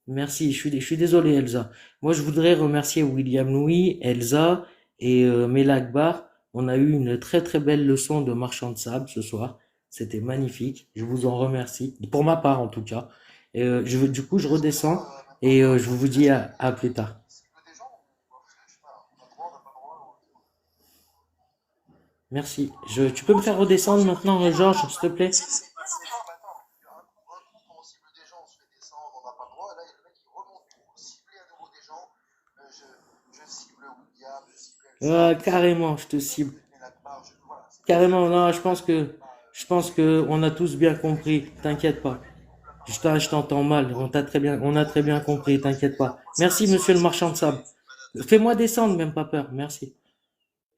Merci, je suis désolé, Elsa. Moi, je voudrais remercier William Louis, Elsa et Mela Akbar. On a eu une très très belle leçon de marchand de sable ce soir. C'était magnifique. Je vous en remercie. Pour ma part, en tout cas. Et, du coup, je redescends et je vous dis à plus tard. Merci. Tu peux me faire redescendre maintenant, Georges, s'il te plaît? Carrément, je te cible. Carrément, non, je pense que on a tous bien compris. T'inquiète pas. Je t'entends mal. On a très bien compris. T'inquiète pas. Merci, monsieur le marchand de sable. Fais-moi descendre, même pas peur. Merci.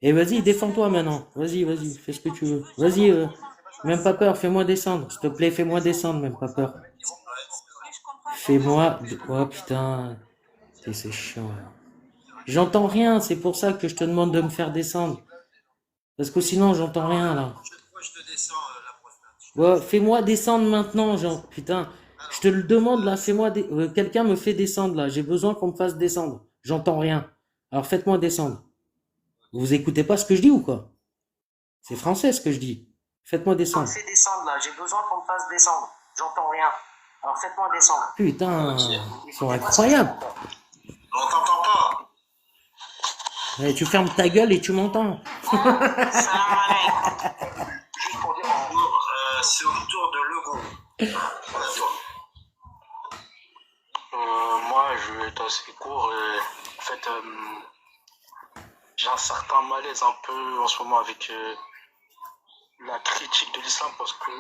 Et vas-y, défends-toi maintenant. Vas-y, fais ce que tu veux. Vas-y, même pas peur. Fais-moi descendre. S'il te plaît, fais-moi descendre, même pas peur. Oh putain. C'est chiant. J'entends rien. C'est pour ça que je te demande de me faire descendre. Parce que sinon, j'entends rien, là. Je te descends la prochaine. Ouais, fais-moi descendre maintenant, genre, putain. Je te le demande, là, quelqu'un me fait descendre, là. J'ai besoin qu'on me fasse descendre. J'entends rien. Alors, faites-moi descendre. Vous écoutez pas ce que je dis ou quoi? C'est français, ce que je dis. Faites-moi descendre. On me fait descendre, là. J'ai besoin qu'on me fasse descendre. J'entends rien. Alors, faites-moi descendre. Putain, ils sont incroyables. On t'entend pas. Ouais, tu fermes ta gueule et tu m'entends. Juste pour dire en gros, c'est au tour de Lego. Moi, je vais être assez court. En fait, j'ai un certain malaise un peu en ce moment avec la critique de l'islam parce que...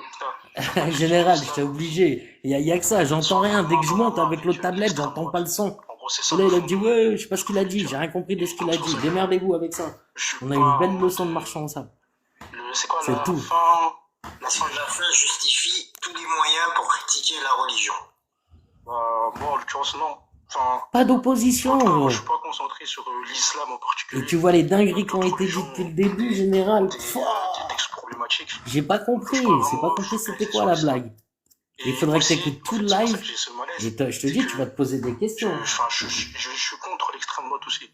Putain, Général, j'étais obligé. Y a que ça, j'entends rien. Dès que je monte avec l'autre tablette, j'entends pas le son. en gros, c'est ça. Et là, il a dit, ouais, je sais pas ce qu'il a dit. J'ai rien compris de ce qu'il a dit. Démerdez-vous avec ça. On a une belle leçon de marchand ça. C'est quoi C'est la tout. fin? La fin justifie tous les moyens pour critiquer la religion. Moi, en l'occurrence, non. Enfin, Pas d'opposition, moi, gros. je suis pas concentré sur l'islam en particulier. Et tu vois les dingueries qui ont été dites depuis le début, général. Des textes problématiques. J'ai pas compris. C'est pas compris c'était quoi la blague. Il faudrait que t'écoutes tout le live. Et je te dis, tu vas te poser des questions. Je suis contre l'extrême droite aussi.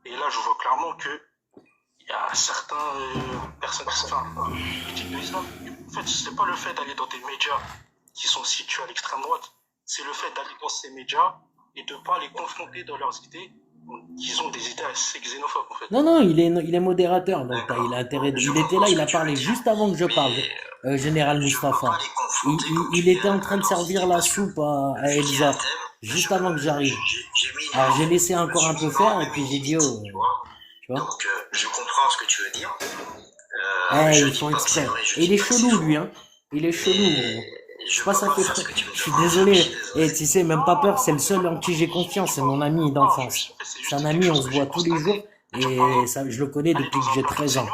Et là, je vois clairement que il y a certaines personnes qui critiquent l'islam. En fait, c'est pas le fait d'aller dans des médias qui sont situés à l'extrême droite. C'est le fait d'aller dans ces médias et de pas les confronter dans leurs idées. Ils ont des idées assez xénophobes, en fait. Non, il est modérateur, donc il a intérêt. Il était là, il a parlé juste avant que je parle, Général Mustafa. Il était en train de servir la soupe à Elsa, juste avant que j'arrive. Alors j'ai laissé encore un peu faire, et puis j'ai dit, oh, tu vois. Donc, je comprends ce que tu veux dire. Ils font exprès. Et il est chelou, lui, hein. Il est chelou. Je sais pas ça fait. Je suis désolé. Et tu sais, même pas peur, c'est le seul en qui j'ai confiance, c'est mon ami d'enfance. C'est un ami, on se voit tous les jours, et ça, je le connais depuis que j'ai 13 ans.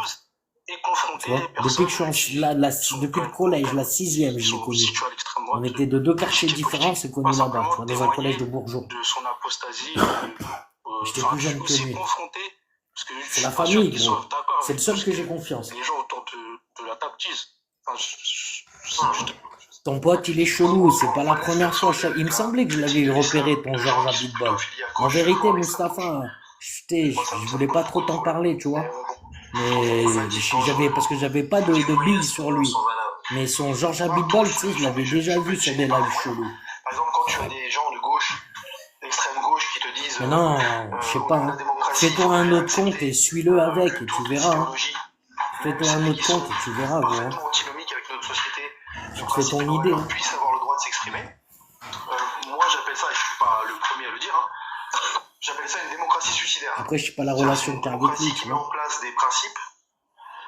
Tu vois, depuis que je suis depuis le collège, la 6e, je l'ai connu. On était de 2 quartiers différents, on s'est connus là-bas, tu vois, dans un collège de Bourgeois. De son apostasie. J'étais plus jeune que lui. C'est la famille, gros. C'est le seul que j'ai confiance. Les gens autour de la table disent. Enfin, Ton pote, il est chelou, c'est pas la première fois. Il me semblait que je l'avais repéré, ton Georges Abitbol. En vérité, Mustapha, je voulais pas trop t'en parler, tu vois. Mais parce que j'avais pas de billes sur lui. Mais son Georges Abitbol, tu sais, je l'avais déjà vu sur des lives chelous. Par exemple, quand tu as des gens de gauche, d'extrême gauche, qui te disent... Mais non, je sais pas, hein. Fais-toi un autre compte et suis-le avec, et tu verras, hein. Fais-toi un autre compte et tu verras, gros, hein. antinomique avec notre société. Tu te fais ton idée, hein. Puisse avoir le droit de s'exprimer. Moi, j'appelle ça, et je suis pas le premier à le dire, hein, j'appelle ça une démocratie suicidaire. Après, je sais pas la relation que t'as avec lui, tu met en vois. place des principes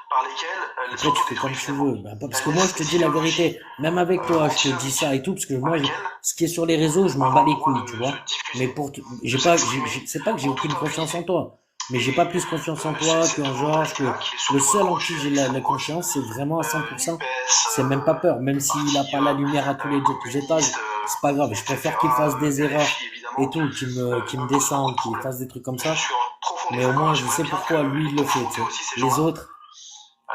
par lesquels Après, tu fais comme tu veux. Bah, parce que moi, je te dis la vérité. Même avec toi, je te dis ça et tout, parce que moi, ce qui est sur les réseaux, je m'en bats les couilles, tu vois. Mais c'est pas que j'ai aucune confiance en toi. Mais j'ai pas plus confiance en toi qu'en Georges, que le seul en qui j'ai la confiance, c'est vraiment à 100%. C'est même pas peur. Même s'il a pas la lumière à tous les étages, c'est pas grave. Je préfère qu'il fasse des erreurs et tout, qu'il me descende, qu'il fasse des trucs comme ça. Mais au moins, je sais pourquoi lui, il le fait, tu sais. Les autres,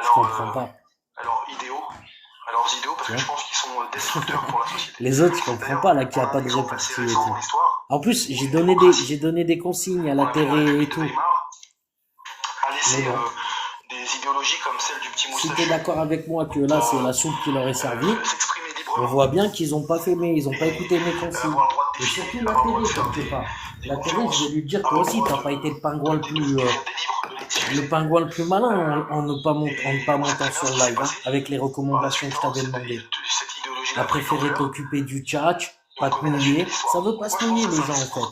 je comprends pas. Alors, idéaux, parce que je pense qu'ils sont destructeurs pour la société. Les autres, je comprends pas, là, qu'il n'y a pas de répartie et tout. En plus, j'ai donné des consignes à la télé et tout. Mais bon. Des idéologies comme celle du petit moustachu. Si t'es d'accord avec moi que là, c'est la soupe qui leur est servie, on voit bien qu'ils ont pas fait ils ont pas écouté mes consignes. Et surtout la télé, quelque part. La télé, je vais lui dire, toi aussi, t'as pas été le pingouin le plus malin en ne pas montant sur le live, hein, avec les recommandations que je t'avais demandé. T'as préféré t'occuper du tchatch, pas te mouiller. Ça veut pas se mouiller, les gens, en fait.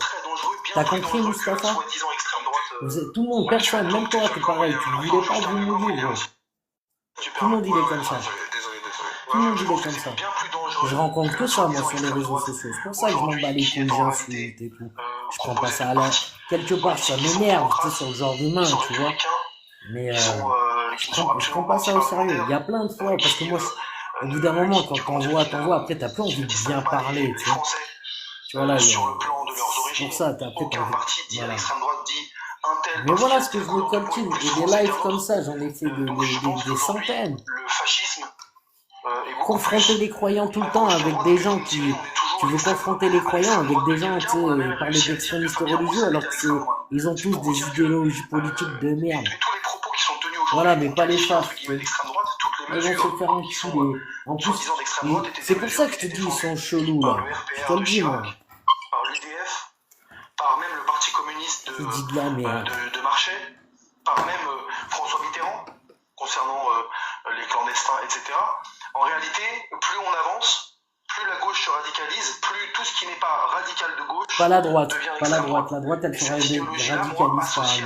T'as compris, Mustapha? Tout le monde, personne, même toi, t'es pareil. Tu ne voulais pas vous mouiller, gros. Tout le monde, il est comme ça. Tout le monde, il est comme ça. Je rencontre que ça, moi, sur les réseaux sociaux. C'est pour ça que je m'en bats les couilles, j'insulte et tout. Je prends pas ça à l'air. Quelque part, ça m'énerve, tu sais, sur le genre d'humain, tu vois. Mais je prends pas ça au sérieux. Il y a plein de fois, parce que moi, au bout d'un moment, quand t'envoies, après, t'as plus envie de bien parler, tu vois. Tu vois, là, pour ça, t'as après, t'as envie. Voilà. Mais voilà ce que je me coltine. Et des lives comme ça, j'en ai fait des centaines. Le fascisme confronter les croyants tout le temps avec des gens qui... Tu veux confronter les croyants avec des gens, tu sais, parler d'extrémistes religieux alors que ils ont tous des idéologies politiques de merde. Voilà, mais pas les chefs. Ils vont se faire enculer. En plus, c'est pour ça que je te dis, ils sont chelous, là. Je te le dis, moi. Par l'UDF, par même le Parti communiste de Marchais, par même François Mitterrand, concernant les clandestins, etc. En réalité, plus on avance, plus la gauche se radicalise, plus tout ce qui n'est pas radical de gauche pas la droite, devient pas la droite. La droite, elle se radicalise pas.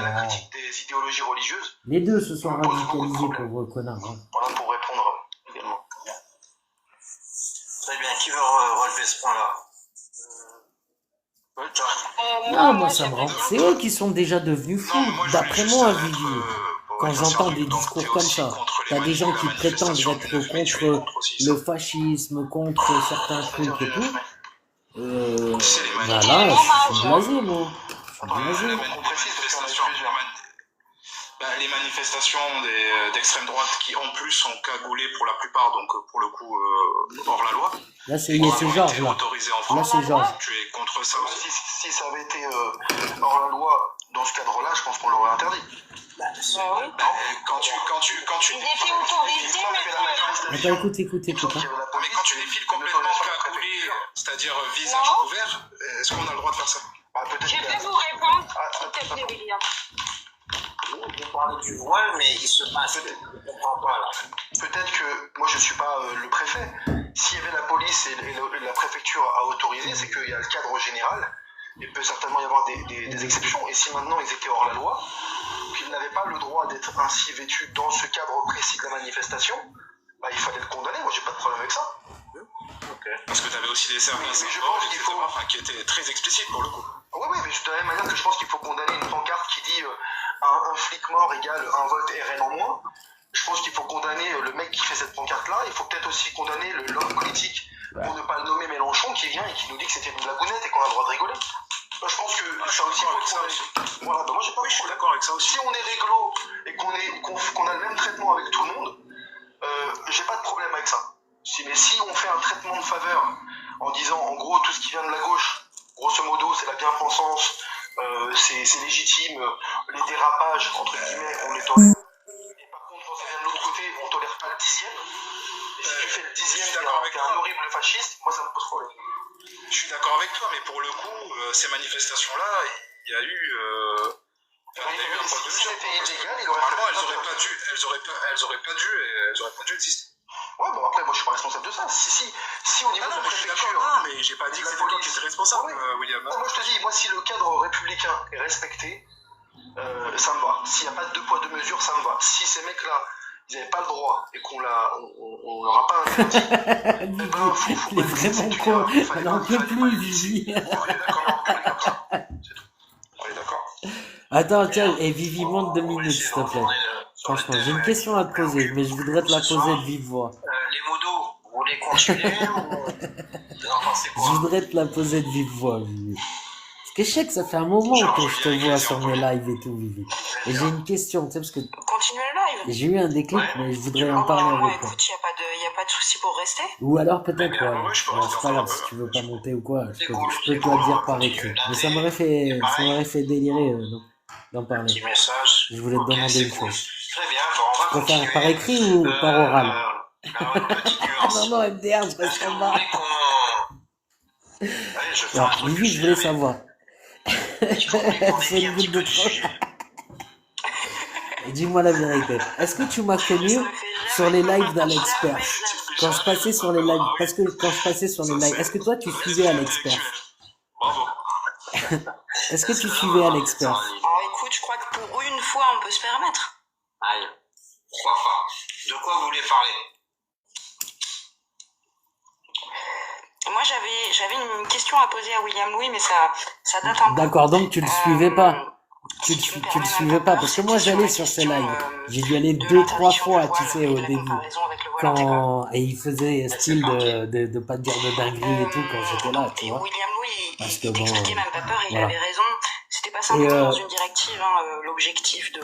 La critique des idéologies religieuses. Les deux se sont radicalisés, pauvres connards. Hein. Voilà pour répondre également. Très bien, qui veut relever ce point-là? Non, moi ça me rend. C'est eux qui sont déjà devenus fous, d'après moi, Vivi. Quand j'entends des discours comme ça, t'as des gens qui prétendent être contre le fascisme, contre certains trucs et tout. Bah là, je suis blasé, moi. Je suis blasé. Les manifestations d'extrême droite qui en plus sont cagoulées pour la plupart, donc pour le coup hors la loi. Là c'est Georges, là. Là c'est Georges. Tu es contre ça aussi. Si ça avait été hors la loi, dans ce cadre-là, je pense qu'on l'aurait interdit. Quand tu défis autorisés, mais écoute. Mais quand tu défiles complètement cagoulé, c'est-à-dire visage couvert, est-ce qu'on a le droit de faire ça? Je vais vous répondre, s'il te plaît, William. On peut parler du voile, mais il se masque. Je ne comprends pas là. Peut-être que moi je ne suis pas le préfet. S'il y avait la police et la préfecture à autoriser, c'est qu'il y a le cadre général. Il peut certainement y avoir des exceptions. Et si maintenant ils étaient hors la loi, qu'ils n'avaient pas le droit d'être ainsi vêtus dans ce cadre précis de la manifestation, bah, il fallait le condamner. Moi j'ai pas de problème avec ça. Okay. Parce que tu avais aussi des services qui étaient très explicites pour le coup. Oui, mais de la même manière que je pense qu'il faut condamner une pancarte qui dit un flic mort égale un vote RN en moins. Je pense qu'il faut condamner le mec qui fait cette pancarte-là. Il faut peut-être aussi condamner l'homme politique, pour ne pas le nommer Mélenchon, qui vient et qui nous dit que c'était une blagounette et qu'on a le droit de rigoler. Moi, je pense que ça aussi faut être condamné. Voilà, moi j'ai pas je suis d'accord avec ça aussi. Si on est réglo et qu'on a le même traitement avec tout le monde, j'ai pas de problème avec ça. Mais si on fait un traitement de faveur en disant, en gros, tout ce qui vient de la gauche, grosso modo, c'est la bien-pensance, c'est légitime, les dérapages, entre guillemets, on les tolère. Et par contre, quand ça vient de l'autre côté, on tolère pas le 10e. Et si tu fais le 10e, t'es un horrible fasciste, moi ça me pose problème. Je suis d'accord avec toi, mais pour le coup, ces manifestations-là, il y a eu un point de Si mesure. c'était illégal, il aurait Normalement, fallu- elles auraient pas dû exister. Ouais, bon après, moi je suis pas responsable de ça. Si au niveau Ah non, de la mais je suis préfecture. d'accord. Non, mais j'ai pas dit que la c'était toi qui police. étais responsable, Ouais. William. Non, moi je te dis, moi si le cadre républicain est respecté, ça me va. S'il n'y a pas de deux poids deux mesures, ça me va. Si ces mecs-là, ils n'avaient pas le droit et qu'on leur a pas interdit, eh ben, faut Il est pas vraiment laisser con. tuer, il fallait Elle en pas- peut il fallait plus, pas les laisser. Vivi. On est d'accord, on est comme ça. C'est tout. On est d'accord. Attends, tiens, et Vivi, monte 2 minutes, s'il te plaît. Franchement, j'ai une question à te poser, mais je voudrais te la poser de vive voix. Les modos, vous voulez continuer ou... Vous en pensez Je quoi? voudrais te la poser de vive voix, Vivi. Parce que je sais que ça fait un moment que je te vois sur mes lives et tout, Vivi. Et j'ai une question, tu sais, parce que Continuez le live. j'ai eu un déclic, mais je voudrais en Oh, parler non, avec toi. écoute, il n'y a pas de souci pour rester. Ou alors peut-être, Mais, ouais. ouais, je peux Alors, rester c'est pas grave, encore un si peu. tu veux pas monter ou quoi, je C'est peux cool, te c'est la cool, dire on va par continuer. écrit. Là, Mais c'est ça m'aurait fait délirer d'en parler. Petit message. Je voulais te Ok, demander c'est une cool. chose. Très bien, bon, on va Tu préfères continuer. par écrit ou par oral? Alors, une petite Ah nuance. non, non, MDR, je Est-ce reste que en vous bas. voulez qu'on... Allez, je vais faire un Alors, truc que Vivi, je voulais savoir. Est-ce que vous voulez qu'on Fais dévie une un petit goutte peu de du trop. sujet? Et dis-moi la vérité. Est-ce que tu m'as connu Ça me fait jamais sur les lives peur. d'Alex Jamais, Perf? jamais. Quand je passais sur les lives, parce que quand je passais sur les lives, est-ce que toi tu suivais Alex Perf? Bravo. Est-ce que tu suivais Alex Perf? Alors écoute, je crois que pour une fois, on peut se permettre. Allez, pourquoi pas? De quoi vous voulez parler? Moi, j'avais une question à poser à William Louis, mais ça date un peu. D'accord, donc tu le suivais pas. Si Tu me le permets suivais même pas, peur, parce que c'était moi j'allais la sur ces question, lives. J'ai dû aller de 2-3 l'interdiction fois, du voile tu sais, et au de la début. comparaison avec le voile intégral. Et il faisait style de pas dire de dinguerie et tout quand j'étais là, tu Et vois. William Louis, Parce il que bon, t'expliquait même pas peur, il voilà. avait raison. C'était pas simplement Et, dans une directive, l'objectif de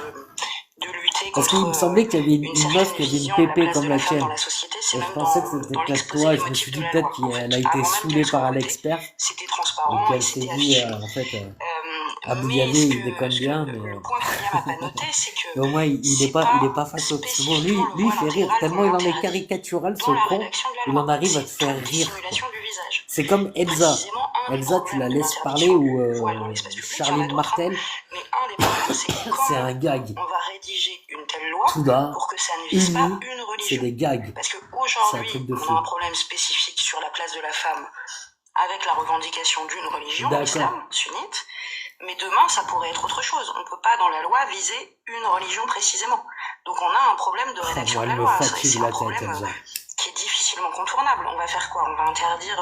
lutter Parce contre qu'il me semblait qu'il y avait une certaine meuf qui avait une vision de la pépé place comme de la la femme tienne. dans la société, c'est Et je même pensais que dans c'était peut-être l'exposé toi, des je me motifs suis de dit la peut-être loi. En qu'elle fait, a été avant même saoulée qu'elle par soit Alex votée, Perf. c'était Et transparent et qu'elle s'est c'était dit, affiché. en fait, Abou Mais Diabé, il déconne bien, mais le point que William n'a pas noté, c'est que au moins il est c'est pas facho. Parce que bon, spécifiquement le lui il voile fait rire, intégral tellement qu'on il en est interdit caricatural ce dans la con, rédaction de la il loi. en arrive à te C'est faire toute rire, quoi. dissimulation du visage. C'est comme Elsa. Précisément, un des Elsa, tu problèmes la de laisses parler l'interdiction ou du voile dans l'espace public, il y en a Charline d'autres, Martel, mais un des problèmes, c'est c'est comment un gag. on va rédiger une telle loi Soudain, pour que ça ne vise pas uni, une c'est religion. des gags. Parce C'est un qu'aujourd'hui, truc de on fou. a un problème spécifique sur la place de la femme avec la revendication d'une religion, D'accord. l'islam sunnite, mais demain, ça pourrait être autre chose. On ne peut pas, dans la loi, viser une religion précisément. Donc on a un problème de rédaction Moi, de elle la me loi. fatigue C'est la un tête, problème Elsa. qui est difficilement contournable. On va faire quoi? On va interdire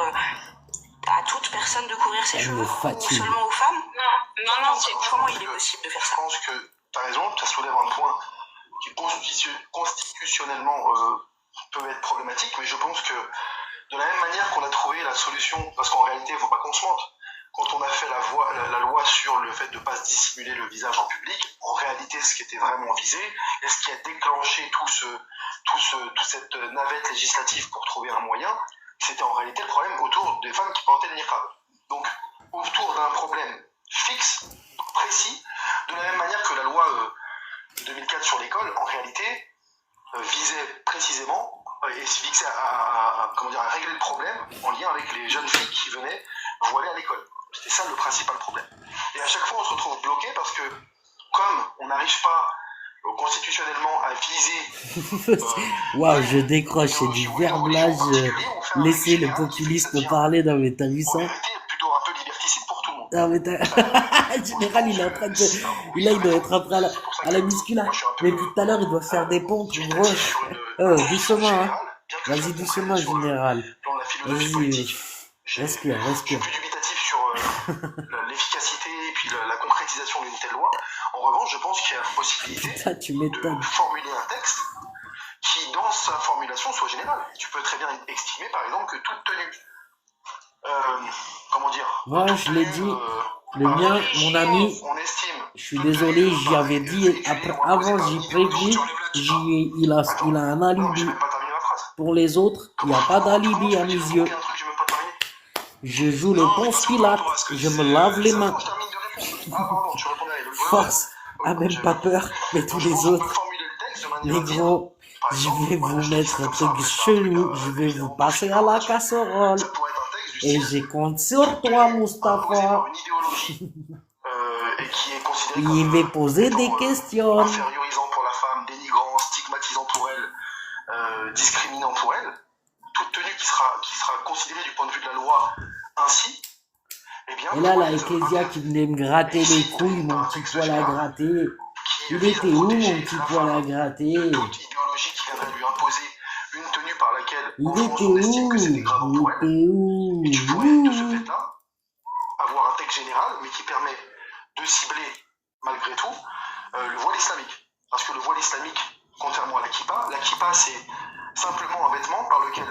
à toute personne de couvrir ses Elle cheveux me ou fatigue. seulement aux femmes? Non, c'est comment il est possible de faire Je ça? pense que tu as raison, ça soulève un point qui constitutionnellement peut être problématique, mais je pense que de la même manière qu'on a trouvé la solution, parce qu'en réalité, il ne faut pas qu'on se mente, quand on a fait la loi sur le fait de ne pas se dissimuler le visage en public, en réalité, ce qui était vraiment visé, et ce qui a déclenché toute cette navette législative pour trouver un moyen, c'était en réalité le problème autour des femmes qui portaient le niqab. Donc, autour d'un problème fixe, précis, de la même manière que la loi 2004 sur l'école, en réalité, visait précisément et fixait à régler le problème en lien avec les jeunes filles qui venaient voiler à l'école. C'était ça le principal problème. Et à chaque fois, on se retrouve bloqué parce que, comme on n'arrive pas constitutionnellement à viser... Waouh, je décroche, c'est du verblage. Laissez le populisme parler. Non, mais t'as vu En ça? réalité, plutôt un peu liberticide pour tout le monde. Non, mais t'as... Général, il est en train de... Là, il doit être en train à la muscu, là. Mais depuis tout à l'heure, il doit faire des pompes, gros. Doucement, hein. Vas-y, doucement, général. Vas-y, respire. Je suis plus dubitatif sur l'efficacité et puis la concrétisation d'une telle loi. En revanche, je pense qu'il y a la possibilité Putain, tu m'étonnes. de formuler un texte qui, dans sa formulation, soit général. Tu peux très bien estimer, par exemple, que toute tenue, Moi, je l'ai dit, le mien, mon ami, on estime, je suis désolé, j'y avais dit, avant, j'y prévu, il a un alibi. Pour les autres, il n'y a pas d'alibi à mes yeux. Je joue le Ponce Pilate, je me lave les mains. Force, a même pas peur, mais tous les autres. Les gros, je vais vous mettre un truc chelou, je vais vous passer à la casserole. Et je compte sur toi, Mustapha. Il va poser des questions. Infériorisant pour la femme, dénigrant, stigmatisant pour elle, discriminant pour elle, toute tenue qui sera considérée du point de vue de la loi ainsi, eh bien... Et là, la Ecclésia qui venait me gratter les couilles, mon petit poil à gratter. Il était où, mon petit poil à gratter? Toute idéologie qui viendrait lui imposer une tenue par laquelle il en était France on estime que c'est dégradant pour elle. où? Et tu pourrais, de ce fait-là, avoir un texte général, mais qui permet de cibler, malgré tout, le voile islamique. Parce que le voile islamique, contrairement à la kippa, c'est simplement un vêtement par lequel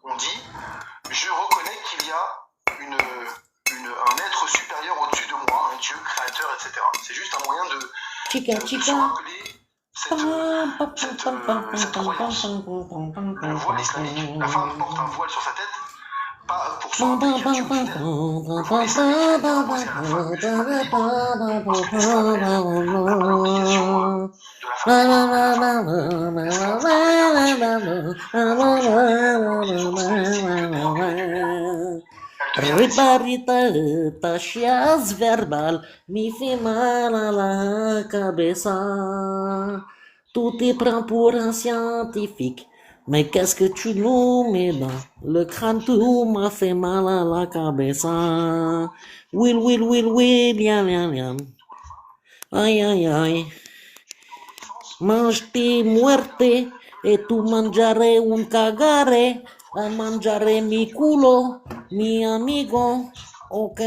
on dit « Je reconnais qu'il y a un être supérieur au-dessus de moi, un Dieu créateur, etc. » C'est juste un moyen de se rappeler cette croyance. Le voile islamique, la femme porte un voile sur sa tête, pas pour son pays culturel. Le voile islamique est imposé à la femme, juste par la Bible, parce que l'islam n'a pas l'obligation de la femme. Ta chasse verbale me fait mal à la cabeza. Tout te prend pour un scientifique. Mais qu'est-ce que tu nous mets dans le crâne? Tout m'a fait mal à la cabeza. Will, yam, yam, yam. Aïe, aïe, aïe. Mange muerte et tu mangiare un cagare. A mangiare mi culo, mi amigo. Ok,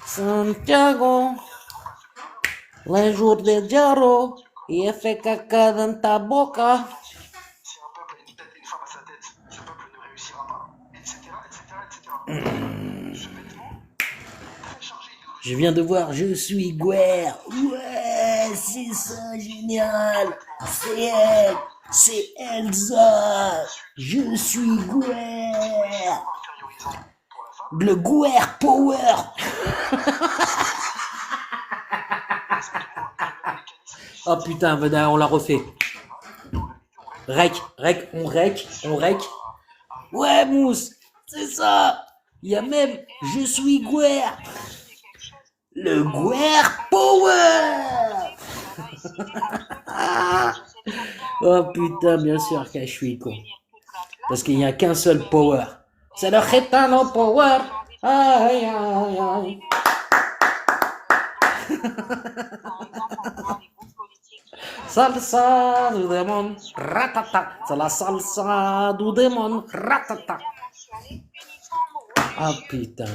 Santiago. Le jour de Diaro, il fait caca dans ta boca. Si un peuple a une femme à sa tête, ce peuple ne réussira pas, etc., etc. Ce vêtement est très chargé idéologiquement. Je viens de voir, je suis Guerre. Ouais, c'est ça, génial. C'est Elsa. Je suis Guerre. Le Guerre Power. Oh putain, on l'a refait. Rec, on rec. Ouais, Mousse, c'est ça. Il y a même, je suis Guerre. Le Guerre Power. Oh putain, bien sûr que je suis con. Parce qu'il n'y a qu'un seul power. C'est le Gitano Power. Aïe, aïe, aïe. Salsa du démon, ratata. C'est la salsa du démon, ratata. Ah putain.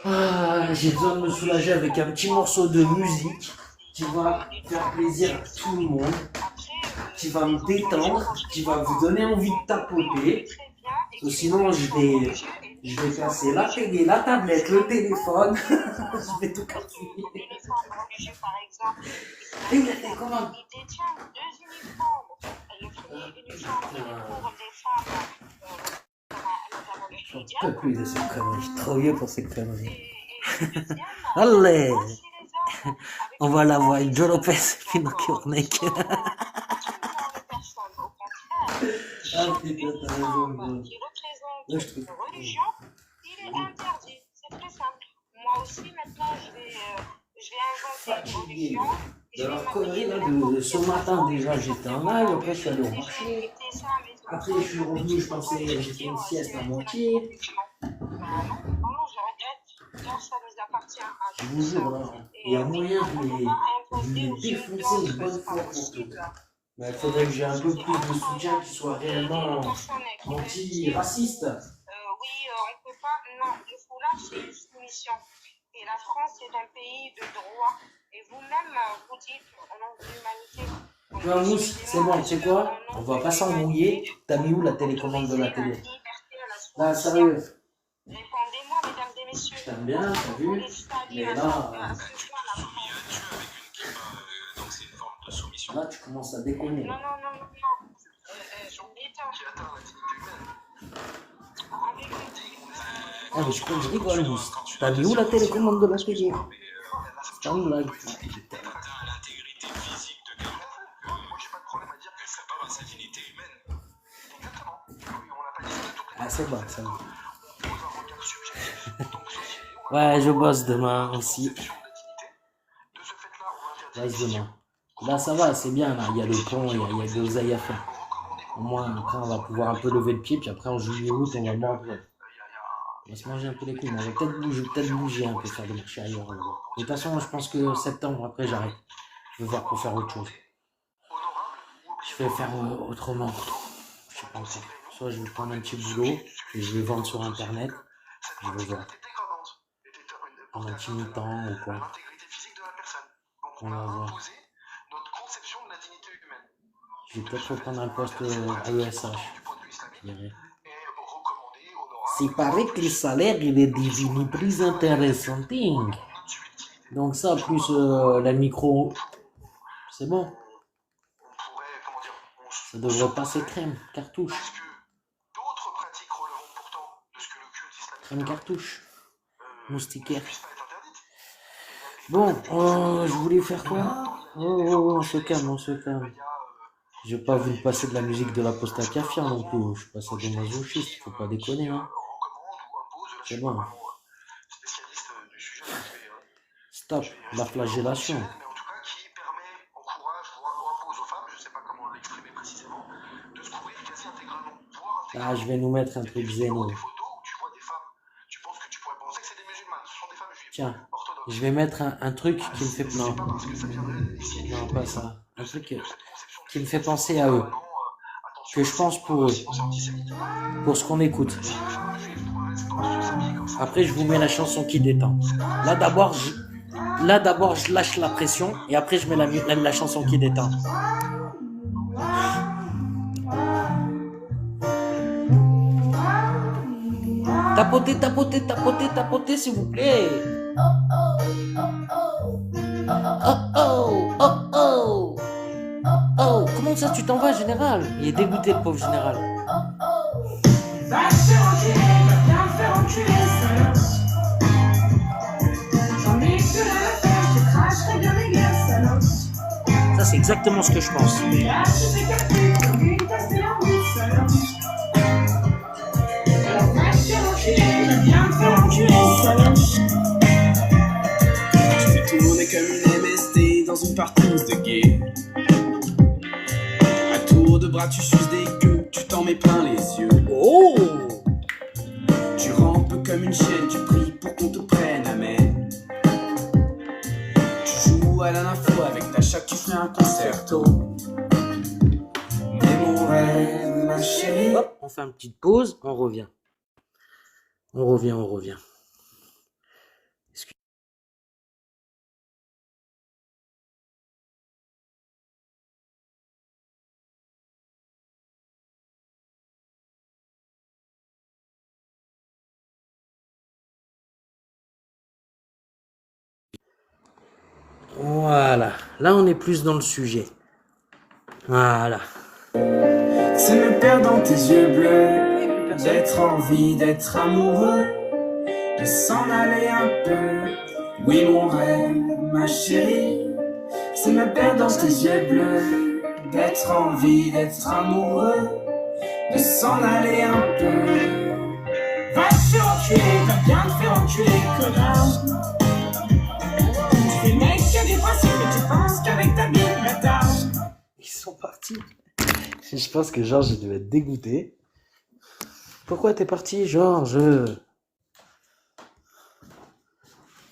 Ah, j'ai besoin de me soulager avec un petit morceau de musique qui va faire plaisir à tout le monde, qui va me détendre, qui va vous donner envie de tapoter. Sinon, je vais casser la télé, la tablette, le téléphone. Je vais tout casser. Et il a fait comment? Il détient 2 uniformes. J'en peux plus de ces conneries. Je suis trop vieux pour ces conneries. Allez, on va la voir. Joe Lopez, Pinocchio Ornek. Ah putain, t'as raison. Qui représente une religion, il est interdit. C'est très simple. Moi aussi, maintenant, je vais inventer une religion. De leur connerie là, de ce matin déjà, j'étais en live, après je suis allé au marché. Après je suis revenu, je pensais, j'ai fait une sieste à moitié. Non, je regrette. Donc, ça nous appartient à Je vous jure, là, il y a moyen de les défoncer une bonne fois pour toutes. Mais il faudrait que j'ai un peu plus de soutien qui soit réellement anti-raciste. Oui, on peut pas. Non, le foulard, c'est une soumission. Et la France est un pays de droit. Et vous-même, vous dites, au nom de l'humanité. Non, Mousse, c'est bon, tu sais quoi? On va pas s'embrouiller. T'as mis où la télécommande de la télé? Là, sérieux. Répondez-moi, mesdames et messieurs. Je t'aime bien, t'as vu? Mais là. Là, tu commences à déconner. Non. Ah, mais je crois que je rigole, Mousse. T'as mis où la télécommande de la télé? C'est pas une blague. Ah, putain. à l'intégrité physique de quelqu'un, moi j'ai pas de problème à dire que c'est pas dans sa dignité humaine. Exactement. Oui, on n'a pas dit de tout. Ah, c'est bon, ça va. On pose un regard subjectif en tant que société. Ouais, je bosse demain aussi. De ce fait-là, on Bosse demain. Là, ça va, c'est bien, là. Il y a le pont, il y a de l'oseille à faire. Au moins, après, on va pouvoir un peu lever le pied, puis après, en juillet-août, on va boire. On va se manger un peu les couilles, mais on va peut-être bouger un peu, faire des marchés ailleurs. On va voir. De toute façon, je pense que septembre, après, j'arrête. Je vais voir pour faire autre chose. Je vais faire autrement. Je sais pas encore. Soit je vais prendre un petit boulot, et je vais vendre sur Internet. Je vais voir. En un petit mi-temps ou quoi. On va voir. Je vais peut-être reprendre un poste à ESH. Je dirais. Il paraît que le salaire, il est devenu plus intéressant. Donc ça, plus la micro, c'est bon. Ça devrait passer crème, cartouche. Crème cartouche. Moustiquaire. Bon, je voulais faire quoi? Oh, on se calme, on se calme. J'ai pas voulu passer de la musique de la Posta Cafia non plus. Je passe à des masochistes, faut pas déconner, hein. C'est bon. Stop, la flagellation. Ah, je vais nous mettre un truc zéno. Tiens, je vais mettre un truc qui me fait... Non, non, pas ça. Un truc qui me fait penser à eux. Que je pense pour eux. Pour ce qu'on écoute. Après, je vous mets la chanson qui détend. Là, d'abord, je lâche la pression. Et après, je mets la chanson qui détend. Tapotez, tapotez, tapotez, tapotez, s'il vous plaît. Oh, oh, oh, oh. Oh, comment ça, tu t'en vas, général? Il est dégoûté, le pauvre général. Va te faire enculer, va bien te faire enculer, salope. J'en ai que la faire, je cracherai bien les gueules, salope. Ça, c'est exactement ce que je pense. Mais là, tu fais calcul, comme une tasse de l'envie, salope. Alors va te faire enculer, va bien te faire enculer, salope. Tu fais tourner comme une MST dans une partouze de gay. À tour de bras, tu suces des queues, tu t'en mets plein les yeux. Oh! Tu rampes comme une chienne, tu pries pour qu'on te prenne, amen. Tu joues à la nympho avec ta chatte, tu fais un concerto. Mais mon rêve, ma chérie. Hop, on fait une petite pause, on revient. On revient. Voilà, là on est plus dans le sujet. Voilà. C'est me perdre dans tes yeux bleus, d'être en vie, d'être amoureux, de s'en aller un peu. Oui, mon rêve, ma chérie. C'est me perdre dans tes yeux bleus, d'être en vie, d'être amoureux, de s'en aller un peu. Va te faire enculer, va bien te faire enculer, connard. Tu fais mec qui a des principes et tu penses qu'avec ta bite, bâtard. Ils sont partis. Je pense que Georges devait être dégoûté. Pourquoi t'es parti, Georges?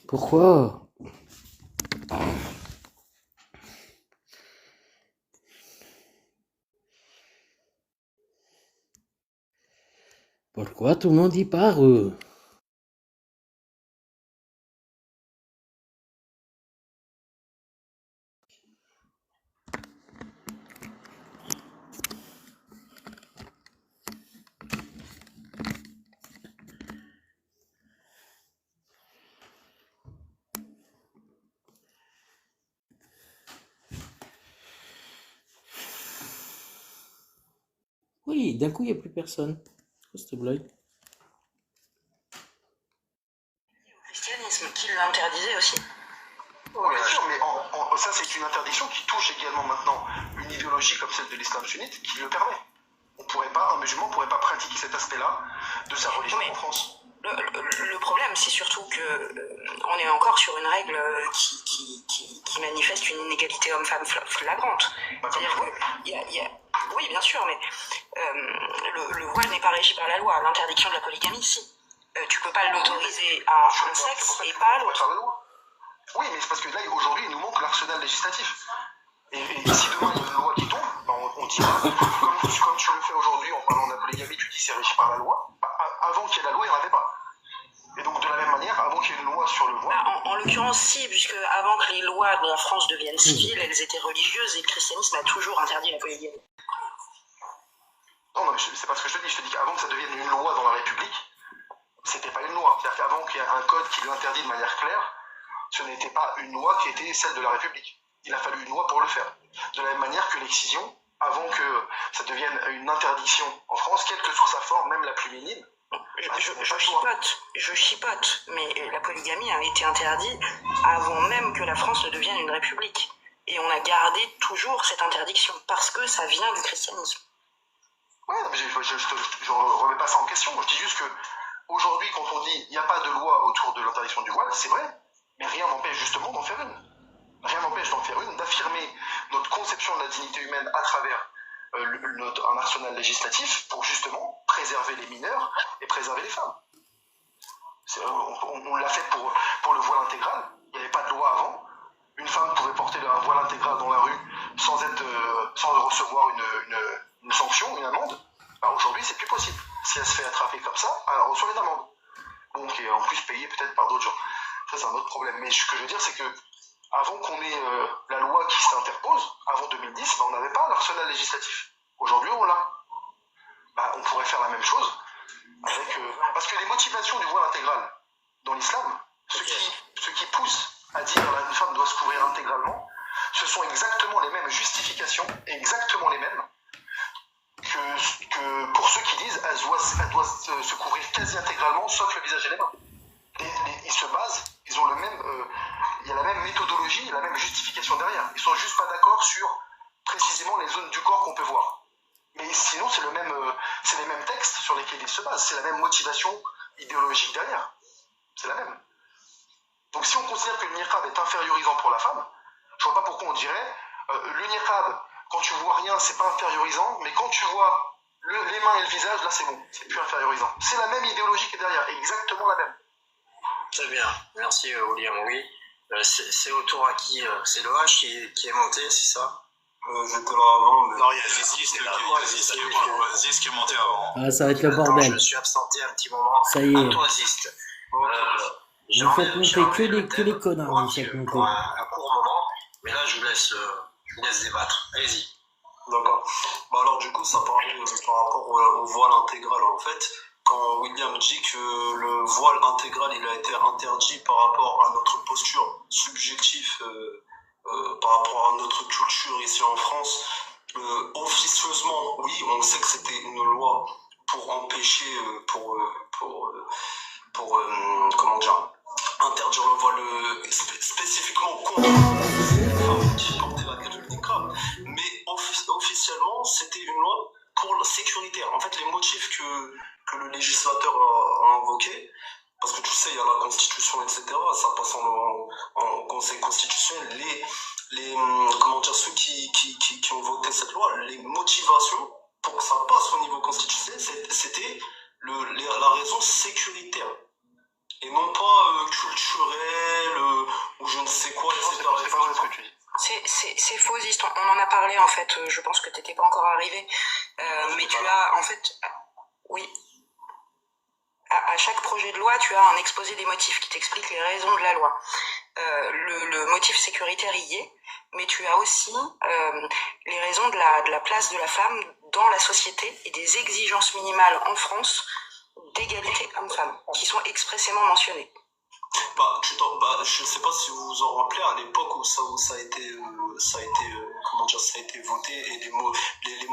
Pourquoi? Pourquoi tout le monde y part? Oui, d'un coup, il n'y a plus personne. C'est quoi cette blague? qu'il l'interdisait aussi. Oui, bien sûr, mais ça c'est une interdiction qui touche également maintenant une idéologie comme celle de l'islam sunnite qui le permet. Un musulman ne pourrait pas pratiquer cet aspect-là de sa religion en France. Le problème, c'est surtout que on est encore sur une règle qui manifeste une inégalité homme-femme flagrante. C'est-à-dire que oui, bien sûr, mais le voile n'est pas régi par la loi. L'interdiction de la polygamie, si. Tu peux pas l'autoriser à un sexe et pas à l'autre. Oui, mais c'est parce que là, aujourd'hui, il nous manque l'arsenal législatif. Et si demain il y a une loi qui tombe, ben on dira, comme tu le fais aujourd'hui en parlant de la polygamie, tu dis c'est régi par la loi. Avant qu'il y ait la loi, il n'y en avait pas. Et donc de la même manière, avant qu'il y ait une loi sur le voile. En l'occurrence, si, puisque avant que les lois en France deviennent civiles, elles étaient religieuses et le christianisme a toujours interdit la polygamie. Non, mais c'est pas ce que je te dis. Je te dis qu'avant que ça devienne une loi dans la République, c'était pas une loi. C'est-à-dire qu'avant qu'il y ait un code qui l'interdit de manière claire, ce n'était pas une loi qui était celle de la République. Il a fallu une loi pour le faire. De la même manière que l'excision, avant que ça devienne une interdiction en France, quelle que soit sa forme, même la plus minime. Je chipote, mais la polygamie a été interdite avant même que la France ne devienne une république. Et on a gardé toujours cette interdiction, parce que ça vient du christianisme. Ouais, mais je ne remets pas ça en question. Je dis juste que aujourd'hui, quand on dit il n'y a pas de loi autour de l'interdiction du voile, c'est vrai, mais rien n'empêche justement d'en faire une. Rien n'empêche d'en faire une, d'affirmer notre conception de la dignité humaine à travers un arsenal législatif pour justement préserver les mineurs et préserver les femmes. On l'a fait pour le voile intégral. Il n'y avait pas de loi avant. Une femme pouvait porter un voile intégral dans la rue sans recevoir une sanction, une amende. Bah, aujourd'hui, c'est plus possible. Si elle se fait attraper comme ça, elle reçoit une amende. Bon, qui est en plus payée peut-être par d'autres gens. Ça, c'est un autre problème. Mais ce que je veux dire, c'est que avant qu'on ait la loi qui s'interpose, avant 2010, bah, on n'avait pas l'arsenal législatif. Aujourd'hui, on l'a. Bah, on pourrait faire la même chose avec, parce que les motivations du voile intégral dans l'islam, ce qui pousse à dire qu'une femme doit se couvrir intégralement, ce sont exactement les mêmes justifications et exactement les mêmes que pour ceux qui disent qu'elle doit se couvrir quasi intégralement, sauf le visage et les mains. Ils se basent, ils ont il y a la même méthodologie, la même justification derrière. Ils sont juste pas d'accord sur précisément les zones du corps qu'on peut voir. Mais sinon, c'est les mêmes textes sur lesquels ils se basent. C'est la même motivation idéologique derrière. C'est la même. Donc si on considère que le niqab est infériorisant pour la femme, je vois pas pourquoi on dirait le niqab, quand tu vois rien, c'est pas infériorisant, mais quand tu vois les mains et le visage, là c'est bon, c'est plus infériorisant. C'est la même idéologie qui est derrière, exactement la même. Très bien, merci William. Oui, c'est autour à qui c'est le H qui est monté, c'est ça? J'étais là avant, mais... Non, il y a Ziz qui est monté avant. Ah, ça va être le bordel. Je me suis absenté un petit moment. Ça y est. À toi, Zist. Vous faites monter que les connards, vous faites monter. Pour un court moment, mais là, je vous laisse débattre. Allez-y. D'accord. Bah alors, du coup, ça parlait par rapport au voile intégral, en fait. Quand William dit que le voile intégral, il a été interdit par rapport à notre posture subjective, par rapport à notre culture ici en France, officieusement, oui, on sait que c'était une loi pour empêcher, comment dire, interdire le voile spécifiquement contre les femmes qui portaient la queue du niqab, mais officiellement, c'était une loi pour la sécuritaire. En fait, les motifs que le législateur a invoqués, parce que tu sais, il y a la Constitution, etc., ça passe en Conseil constitutionnel, comment dire, ceux qui ont voté cette loi, les motivations pour que ça passe au niveau constitutionnel, c'était la raison sécuritaire. Et non pas culturelle, ou je ne sais quoi, etc. C'est pas vrai ce que tu dis. C'est faux, Zist. On en a parlé, en fait. Je pense que t'étais pas encore arrivé. Mais tu as, en fait... Oui. À chaque projet de loi, tu as un exposé des motifs qui t'explique les raisons de la loi. Le motif sécuritaire y est, mais tu as aussi les raisons de la place de la femme dans la société et des exigences minimales en France d'égalité homme-femme, qui sont expressément mentionnées. Je sais pas si vous vous en rappelez, à l'époque où ça a été voté, et le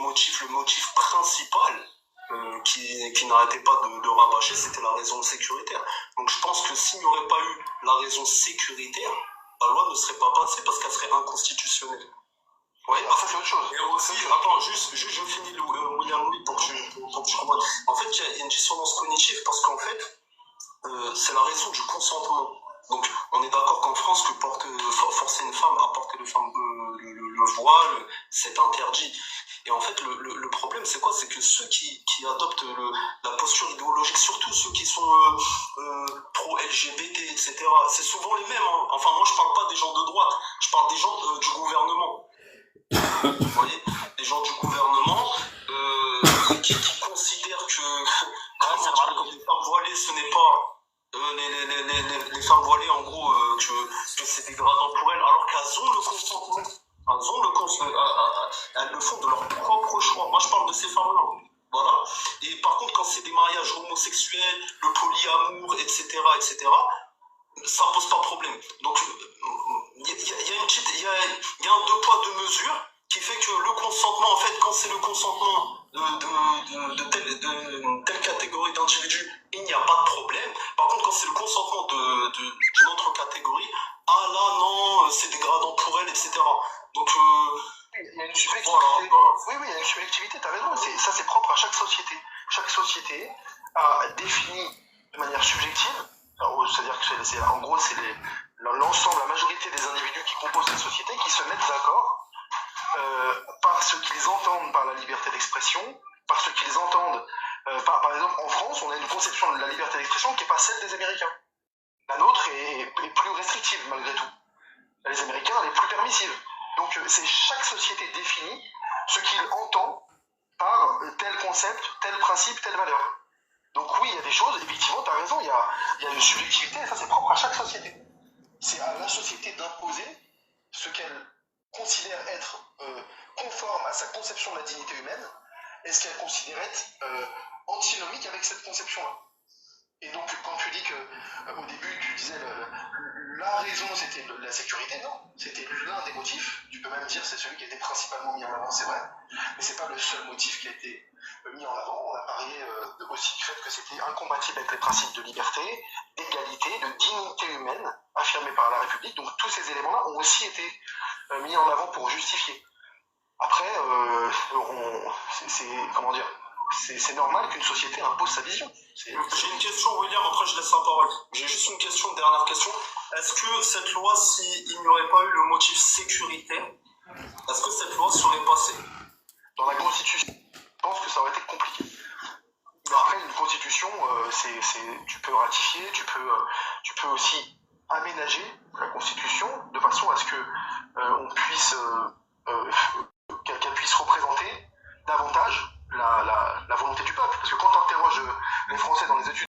motif principal qui qui n'arrêtait pas de rabâcher, c'était la raison sécuritaire. Donc je pense que s'il n'y aurait pas eu la raison sécuritaire, la loi ne serait pas passée parce qu'elle serait inconstitutionnelle. Oui, ça c'est autre chose. Et aussi, attends, juste je finis William Louis pour que je comprenne. En fait, il y a une dissonance cognitive parce qu'en fait, c'est la raison du consentement. Donc, on est d'accord qu'en France, forcer une femme à porter le voile, c'est interdit. Et en fait, le problème, c'est quoi? C'est que ceux qui adoptent la posture idéologique, surtout ceux qui sont pro-LGBT, etc., c'est souvent les mêmes. Hein. Enfin, moi, je parle pas des gens de droite, je parle des gens du gouvernement. Vous voyez, les gens du gouvernement qui considèrent que les femmes voilées, ce n'est pas les femmes voilées, en gros, que c'est dégradant pour elles, alors qu'elles ont le consentement. Elles le font de leur propre choix. Moi, je parle de ces femmes-là. Voilà. Et par contre, quand c'est des mariages homosexuels, le polyamour, etc., ça pose pas de problème. Donc, il y a un deux poids, deux mesures qui fait que le consentement, en fait, quand c'est le consentement de telle catégorie d'individus, il n'y a pas de problème. Par contre, quand c'est le consentement d'une autre catégorie, ah là, non, c'est dégradant pour elle, etc. Donc, il y a une subjectivité. Voilà. Oui, il y a une subjectivité, t'as raison. Ça, c'est propre à chaque société. Chaque société a défini de manière subjective. C'est-à-dire que en gros, c'est l'ensemble, la majorité des individus qui composent la société qui se mettent d'accord par ce qu'ils entendent par la liberté d'expression, par ce qu'ils entendent. Par exemple, en France, on a une conception de la liberté d'expression qui n'est pas celle des Américains. La nôtre est plus restrictive, malgré tout. Les Américains, elle est plus permissive. Donc, c'est chaque société définit ce qu'il entend par tel concept, tel principe, telle valeur. Donc oui, il y a des choses, effectivement, tu as raison, il y a une subjectivité, et ça c'est propre à chaque société. C'est à la société d'imposer ce qu'elle considère être conforme à sa conception de la dignité humaine, et ce qu'elle considère être antinomique avec cette conception-là. Et donc, quand tu dis qu'au début, tu disais la raison, c'était la sécurité, non. C'était l'un des motifs. Tu peux même dire que c'est celui qui a été principalement mis en avant, c'est vrai. Mais c'est pas le seul motif qui a été mis en avant. On a parlé aussi du fait que c'était incompatible avec les principes de liberté, d'égalité, de dignité humaine, affirmés par la République. Donc, tous ces éléments-là ont aussi été mis en avant pour justifier. Après, comment dire, c'est normal qu'une société impose sa vision. J'ai une question, William, après je laisse la parole. J'ai juste une question, une dernière question. Est-ce que cette loi, s'il n'y aurait pas eu le motif sécuritaire, est-ce que cette loi serait passée? Dans la Constitution, je pense que ça aurait été compliqué. Mais après, une Constitution, tu peux ratifier, tu peux aussi aménager la Constitution de façon à ce que on puisse qu'elle puisse représenter davantage la volonté du peuple. Parce que quand on interroge les Français dans les études